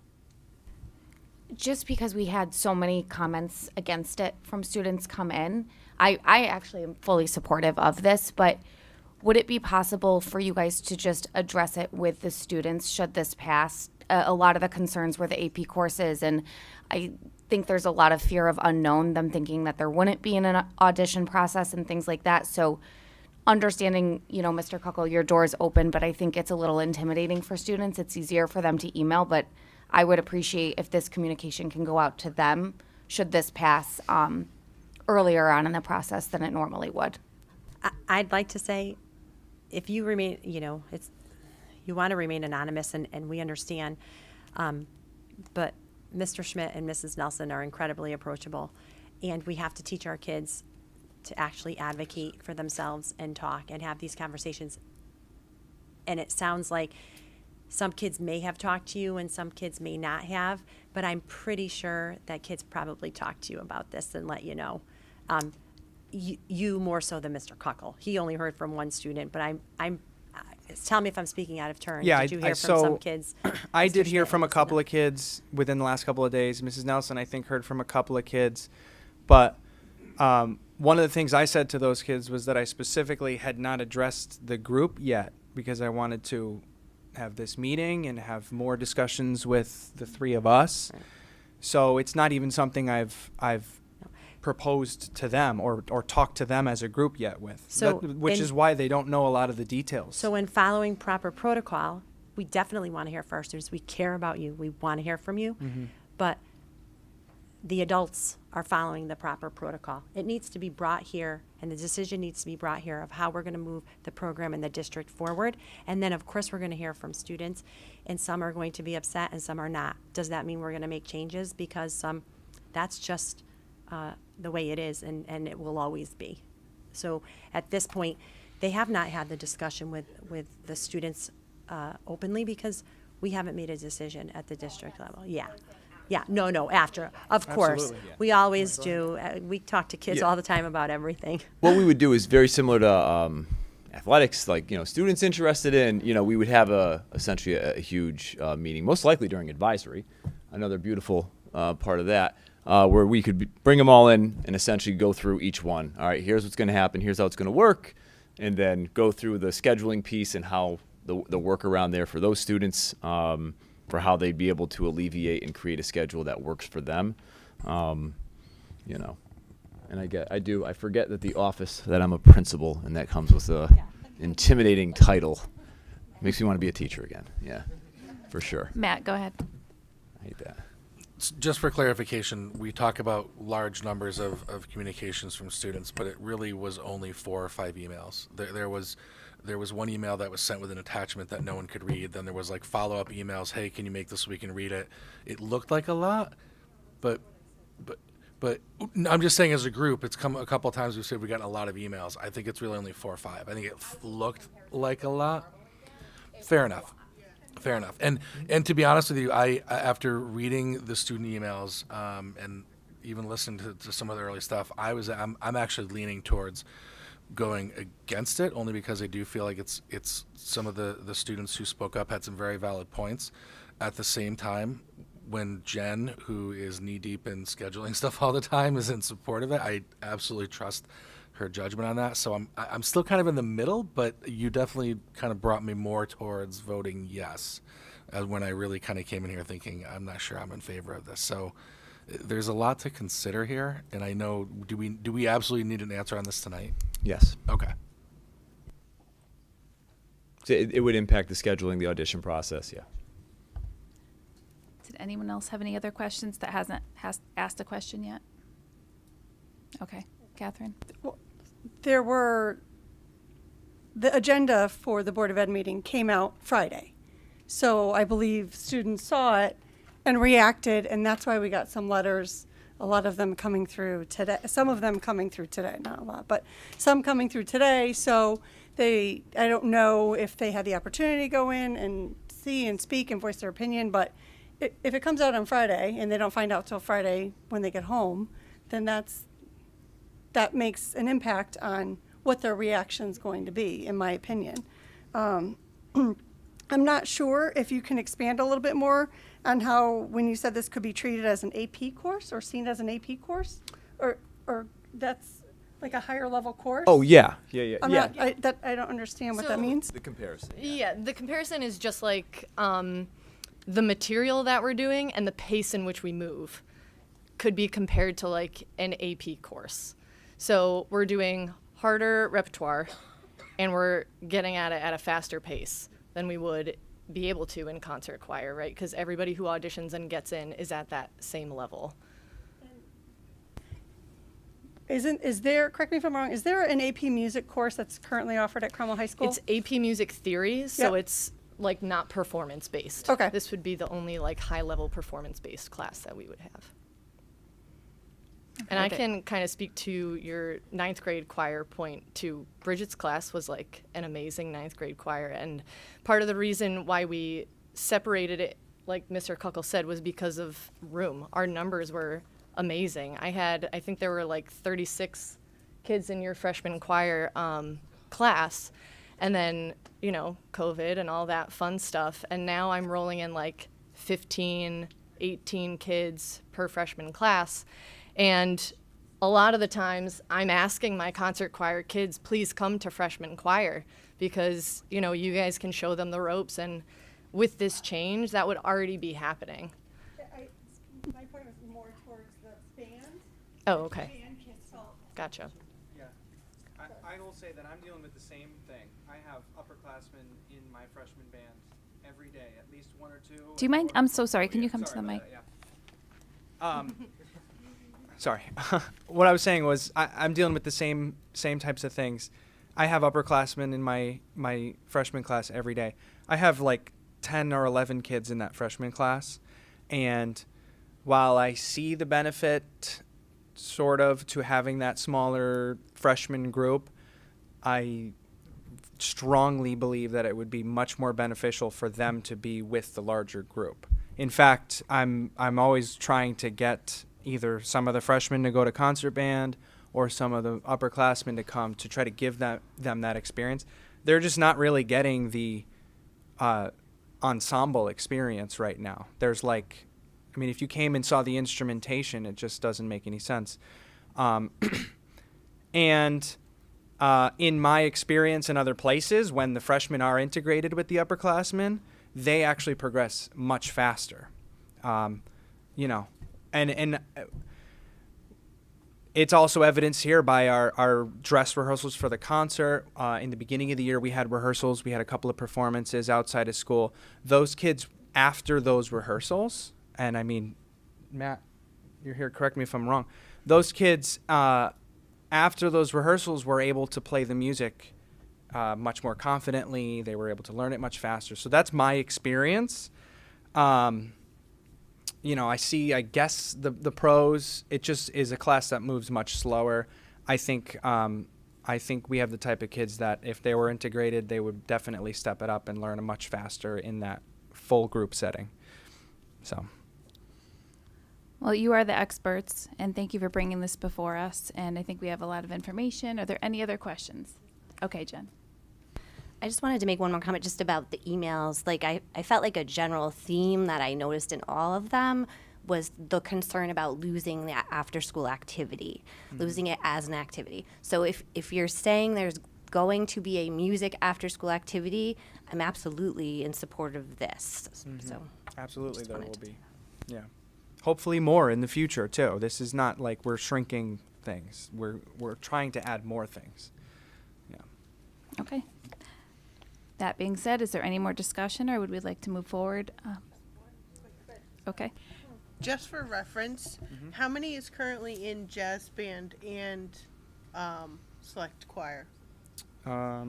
Just because we had so many comments against it from students come in, I actually am fully supportive of this, but would it be possible for you guys to just address it with the students should this pass? A lot of the concerns were the AP courses, and I think there's a lot of fear of unknown, them thinking that there wouldn't be an audition process and things like that. So understanding, Mr. Kuckel, your door is open, but I think it's a little intimidating for students. It's easier for them to email, but I would appreciate if this communication can go out to them should this pass earlier on in the process than it normally would. I'd like to say, if you remain, you want to remain anonymous, and we understand, but Mr. Schmidt and Mrs. Nelson are incredibly approachable, and we have to teach our kids to actually advocate for themselves and talk and have these conversations. And it sounds like some kids may have talked to you and some kids may not have, but I'm pretty sure that kids probably talked to you about this and let you know. You more so than Mr. Kuckel. He only heard from one student, but I'm tell me if I'm speaking out of turn. Yeah, Did you hear from some kids? I did Mr. hear Schmidt from a and Mrs. couple of kids within the last couple of days. Mrs. Nelson, I think, heard from a couple of kids. But one of the things I said to those kids was that I specifically had not addressed the group yet because I wanted to have this meeting and have more discussions with the three of us. Right. So it's not even something I've proposed to them or talked to them as a group yet with, so which is why they don't know a lot of the details. So in following proper protocol, we definitely want to hear from our students. We care about you. We want to hear from you. Mm-hmm. But the adults are following the proper protocol. It needs to be brought here, and the decision needs to be brought here of how we're going to move the program and the district forward. And then, of course, we're going to hear from students, and some are going to be upset and some are not. Does that mean we're going to make changes? Because that's just the way it is, and it will always be. So at this point, they have not had the discussion with the students openly because we haven't made a decision at the district level. Yeah. Yeah, no, after. Of course. Absolutely, yeah. We always do. We talk to kids all the time about everything. What we would do is very similar to athletics, like, students interested in, we would have essentially a huge meeting, most likely during advisory, another beautiful part of that, where we could bring them all in and essentially go through each one. All right, here's what's going to happen, here's how it's going to work, and then go through the scheduling piece and how the work around there for those students, for how they'd be able to alleviate and create a schedule that works for them, And I forget that the office that I'm a principal, and that comes with a intimidating title. Makes me want to be a teacher again. Yeah, for sure. Matt, go ahead. I hate that. Just for clarification, we talk about large numbers of communications from students, but it really was only 4 or 5 emails. There was one email that was sent with an attachment that no one could read. Then there was like follow-up emails. Hey, can you make this so we can read it? It looked like a lot, but I'm just saying as a group, it's come a couple of times. We said we got a lot of emails. I think it's really only 4 or 5. I think it looked like a lot. Fair enough. Fair enough. And to be honest with you, I after reading the student emails and even listening to some of the early stuff, I'm actually leaning towards going against it, only because I do feel like it's some of the students who spoke up had some very valid points. At the same time, when Jen, who is knee deep in scheduling stuff all the time, is in support of it, I absolutely trust her judgment on that. So I'm still kind of in the middle, but you definitely kind of brought me more towards voting yes, when I really kind of came in here thinking I'm not sure I'm in favor of this. So there's a lot to consider here, and I know do we absolutely need an answer on this tonight? Yes. Okay. So it would impact the scheduling, the audition process, yeah. Did anyone else have any other questions that hasn't asked a question yet? Okay, Catherine. Well, the agenda for the Board of Ed meeting came out Friday. So I believe students saw it and reacted, and that's why we got some letters, a lot of them coming through today, some of them coming through today, not a lot, but some coming through today. So I don't know if they had the opportunity to go in and see and speak and voice their opinion, but if it comes out on Friday and they don't find out till Friday when they get home, then that makes an impact on what their reaction's going to be, in my opinion. I'm not sure if you can expand a little bit more on how, when you said this could be treated as an AP course or seen as an AP course, or that's like a higher level course. Oh yeah. I don't understand what that means. The comparison. Yeah, the comparison is just like the material that we're doing and the pace in which we move could be compared to like an AP course. So we're doing harder repertoire and we're getting at it at a faster pace than we would be able to in concert choir, right? Because everybody who auditions and gets in is at that same level. Is there, correct me if I'm wrong, is there an AP music course that's currently offered at Cromwell High School? It's AP music theory, so Yep. it's like not performance based. Okay. This would be the only like high level performance based class that we would have. And I can kind of speak to your 9th grade choir point too. Bridget's class was like an amazing 9th grade choir. And part of the reason why we separated it, like Mr. Kuckle said, was because of room. Our numbers were amazing. I think there were like 36 kids in your freshman choir class. And then, COVID and all that fun stuff. And now I'm rolling in like 15, 18 kids per freshman class. And a lot of the times I'm asking my concert choir kids, please come to freshman choir because, you guys can show them the ropes. And with this change, that would already be happening. My point was more towards the band. Oh, okay. Band kids felt. Gotcha. Yeah. I will say that I'm dealing with the same thing. I have upperclassmen in my freshman band every day, at least 1 or 2. Do you mind? I'm so sorry. Can you come to the mic? Sorry. What I was saying was I'm dealing with the same types of things. I have upperclassmen in my freshman class every day. I have like 10 or 11 kids in that freshman class. And while I see the benefit sort of to having that smaller freshman group, I strongly believe that it would be much more beneficial for them to be with the larger group. In fact, I'm always trying to get either some of the freshmen to go to concert band or some of the upperclassmen to come to try to give them that experience. They're just not really getting the ensemble experience right now. There's if you came and saw the instrumentation, it just doesn't make any sense. And in my experience in other places, when the freshmen are integrated with the upperclassmen, they actually progress much faster. And it's also evidenced here by our dress rehearsals for the concert. In the beginning of the year, we had rehearsals. We had a couple of performances outside of school. Those kids, after those rehearsals, and Matt, you're here, correct me if I'm wrong. Those kids, after those rehearsals, were able to play the music much more confidently. They were able to learn it much faster. So that's my experience. I see, I guess, the pros. It just is a class that moves much slower. I think we have the type of kids that if they were integrated, they would definitely step it up and learn much faster in that full group setting. So. Well, you are the experts, and thank you for bringing this before us. And I think we have a lot of information. Are there any other questions? Okay, Jen. I just wanted to make one more comment just about the emails. Like I felt like a general theme that I noticed in all of them was the concern about losing the after-school activity, losing it as an activity. So if you're saying there's going to be a music after-school activity, I'm absolutely in support of this. So Absolutely, there will be. Yeah. Hopefully more in the future too. This is not like we're shrinking things. We're trying to add more things. Yeah. Okay. That being said, is there any more discussion, or would we like to move forward? Okay. Just for reference, how many is currently in jazz band and select choir? I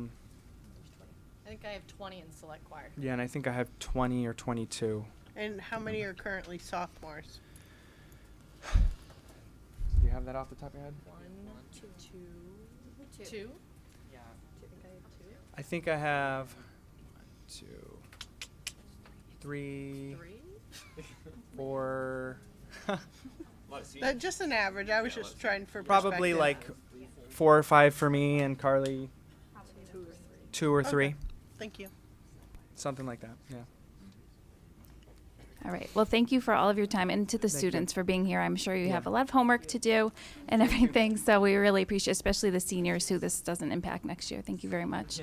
think I have 20 in select choir. Yeah, and I think I have 20 or 22. And how many are currently sophomores? Do you have that off the top of your head? 1, 2, 2. Yeah. I think I have 2, 3, 4. Just an average. I was just trying for Probably perspective. like 4 or 5 for me and Carly. 2 or 3. Okay. Thank you. Something like that. Yeah. All right. Well, thank you for all of your time, and to the students for being here. I'm sure you have a lot of homework to do and everything, so we really appreciate, especially the seniors who this doesn't impact next year. Thank you very much.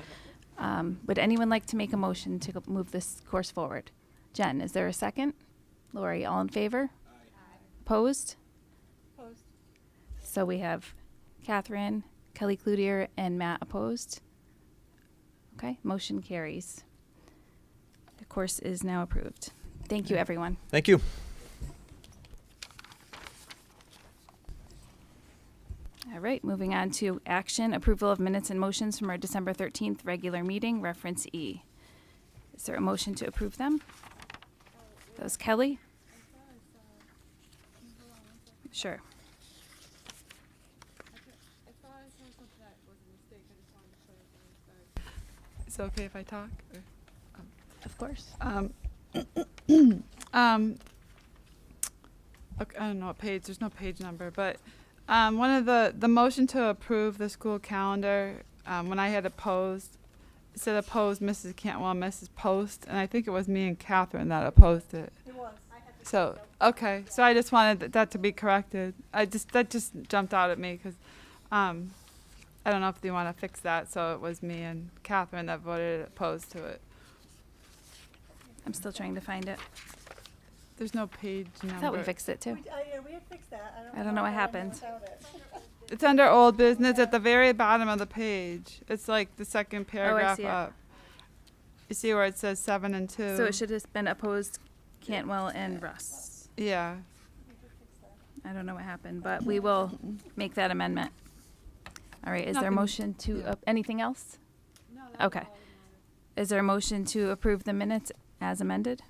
Would anyone like to make a motion to move this course forward? Jen, is there a second? Lori, all in favor? Aye. Opposed? Opposed. So we have Catherine, Kelly Cloutier, and Matt opposed. Okay, motion carries. The course is now approved. Thank you, everyone. Thank you. All right, moving on to action, approval of minutes and motions from our December 13th regular meeting, reference E. Is there a motion to approve them? That was Kelly? Sure. Is it okay if I talk? Of course. Okay, I don't know what page, there's no page number, but one of the motion to approve the school calendar, when I had opposed, it said opposed Mrs. Cantwell, Mrs. Post, and I think it was me and Catherine that opposed it. It was. I had to So, okay, so I just wanted that to be corrected. That just jumped out at me because I don't know if they want to fix that, so it was me and Catherine that voted opposed to it. I'm still trying to find it. There's no page number. I thought we fixed it too. Yeah, we had fixed that. I don't know what happened. without it. It's under old business at the very bottom of the page. It's like the second paragraph see it. up. You see where it says 7 and 2? So it should have been opposed Cantwell and Russ. Yeah. I don't know what happened, but we will make that amendment. All right, is there a Nothing- motion to, yeah. Anything else? No. Okay. Is there a motion to approve the minutes as amended?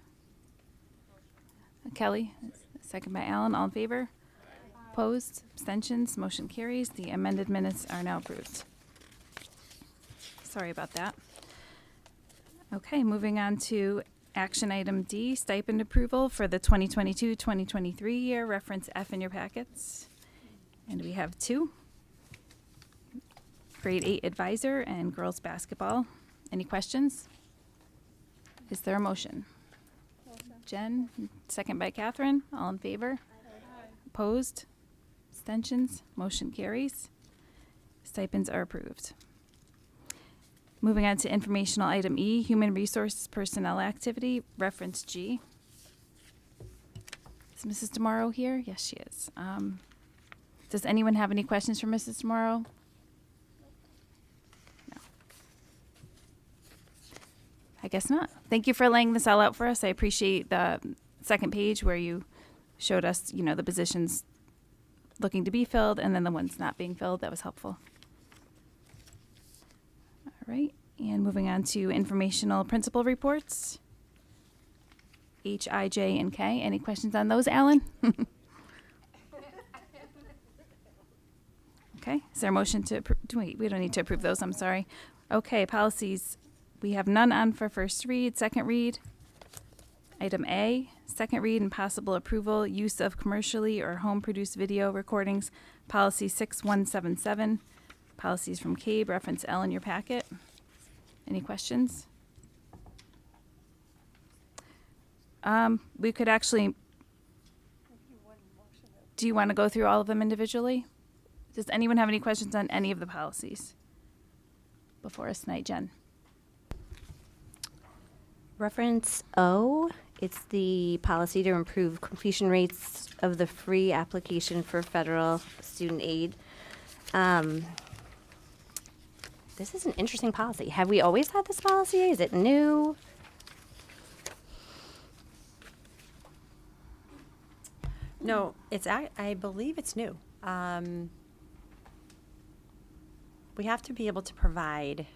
Kelly, second by Alan, all in favor? Opposed, abstentions, motion carries. The amended minutes are now approved. Sorry about that. Okay, moving on to action item D, stipend approval for the 2022-2023 year, reference F in your packets. And we have 2. Grade 8 advisor and girls basketball. Any questions? Is there a motion? Jen, second by Catherine, all in favor? Opposed? Abstentions? Motion carries. Stipends are approved. Moving on to informational item E, human resources personnel activity, reference G. Is Mrs. DeMauro here? Yes, she is. Does anyone have any questions for Mrs. DeMauro? No. I guess not. Thank you for laying this all out for us. I appreciate the second page where you showed us, the positions looking to be filled and then the ones not being filled. That was helpful. All right, and moving on to informational principal reports. H, I, J, and K. Any questions on those, Alan? Okay, is there a motion to approve? Wait, we don't need to approve those, I'm sorry. Okay, policies. We have none on for first read, second read. Item A, second read and possible approval, use of commercially or home-produced video recordings, policy 6177. Policies from CABE, reference L in your packet. Any questions? We could actually, do you want to go through all of them individually? Does anyone have any questions on any of the policies before us tonight, Jen? Reference O, it's the policy to improve completion rates of the free application for federal student aid. This is an interesting policy. Have we always had this policy? Is it new? No, I believe it's new. We have to be able to provide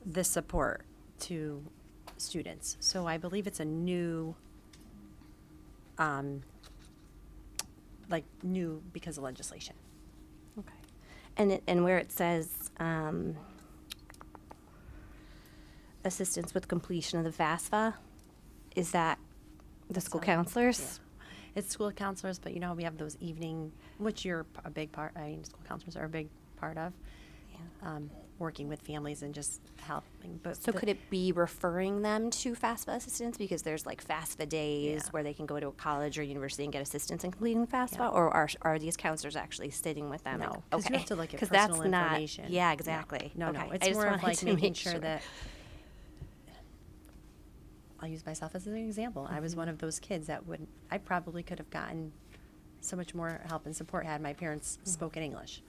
this support to students. So I believe it's a new, new because of legislation. Okay. And where it says assistance with completion of the FAFSA, is that the school counselors? Yeah. It's school counselors, but we have those evening, which you're a big part, school counselors are a big part of, working with families and just helping. But So could it be referring them to FAFSA assistance because there's like FAFSA days where they can go to a college or university and get assistance in completing FAFSA, or are these counselors actually sitting with them? No, because you have to look at 'Cause personal that's not- information. Yeah, exactly. No, Okay. no, I it's just more of wanted like to making make sure that. I'll use myself as an example. I was one of those kids that I probably could have gotten so much more help and support had my parents spoken English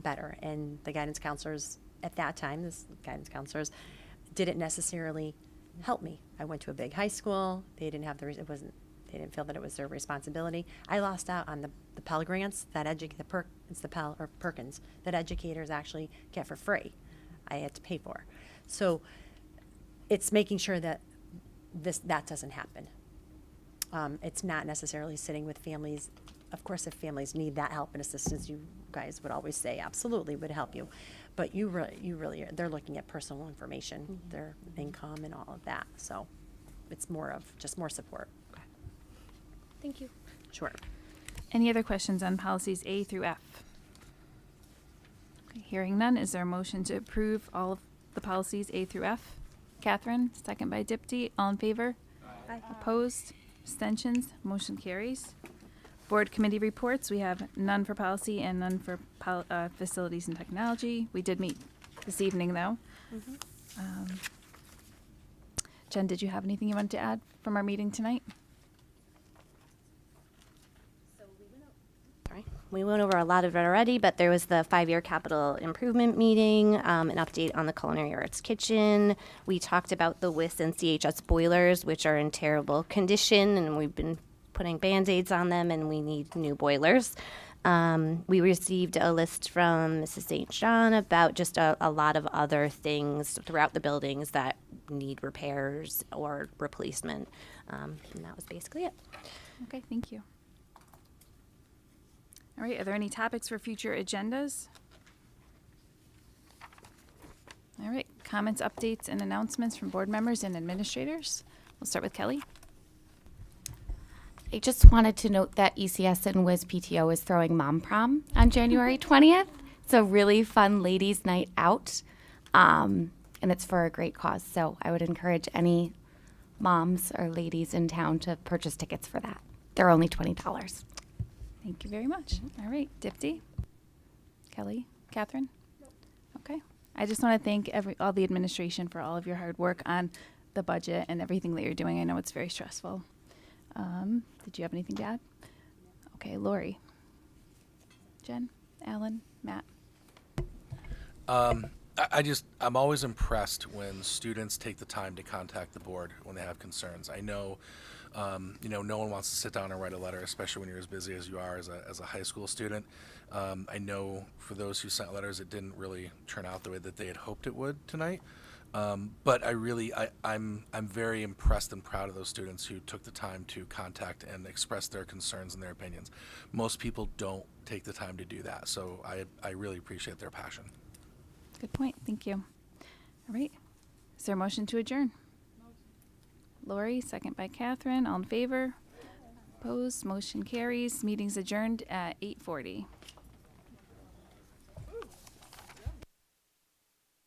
better. And the guidance counselors at that time, didn't necessarily help me. I went to a big high school. They didn't have they didn't feel that it was their responsibility. I lost out on the Pell grants that it's the Pell or Perkins that educators actually get for free. I had to pay for. So it's making sure that that doesn't happen. It's not necessarily sitting with families. Of course, if families need that help and assistance, you guys would always say absolutely would help you. But you really they're looking at personal information, their income and all of that. So it's more of just more support. Thank you. Sure. Any other questions on policies A through F? Okay, hearing none, is there a motion to approve all of the policies A through F? Catherine, second by Dipty. All in favor? Aye. Opposed? Abstentions? Motion carries. Board committee reports, we have none for policy and none for facilities and technology. We did meet this evening, though. Jen, did you have anything you wanted to add from our meeting tonight? We went over a lot of it already, but there was the 5-year capital improvement meeting, an update on the culinary arts kitchen. We talked about the WIS and CHS boilers, which are in terrible condition, and we've been putting Band-Aids on them, and we need new boilers. We received a list from Mrs. St. John about just a lot of other things throughout the buildings that need repairs or replacement, and that was basically it. Okay, thank you. All right, are there any topics for future agendas? All right, comments, updates, and announcements from board members and administrators. We'll start with Kelly. I just wanted to note that ECS and WIS PTO is throwing Mom Prom on January 20th. It's a really fun ladies' night out, and it's for a great cause. So I would encourage any moms or ladies in town to purchase tickets for that. They're only $20. Thank you very much. All right, Dipty, Kelly, Catherine? Okay. I just want to thank all the administration for all of your hard work on the budget and everything that you're doing. I know it's very stressful. Did you have anything to add? Okay, Lori. Jen, Alan, Matt. I'm always impressed when students take the time to contact the board when they have concerns. I know, no one wants to sit down and write a letter, especially when you're as busy as you are as a high school student. I know for those who sent letters, it didn't really turn out the way that they had hoped it would tonight. But I'm very impressed and proud of those students who took the time to contact and express their concerns and their opinions. Most people don't take the time to do that, so I really appreciate their passion. Good point. Thank you. All right. Is there a motion to adjourn? Lori, second by Catherine. All in favor? Opposed? Motion carries. Meeting's adjourned at 8:40.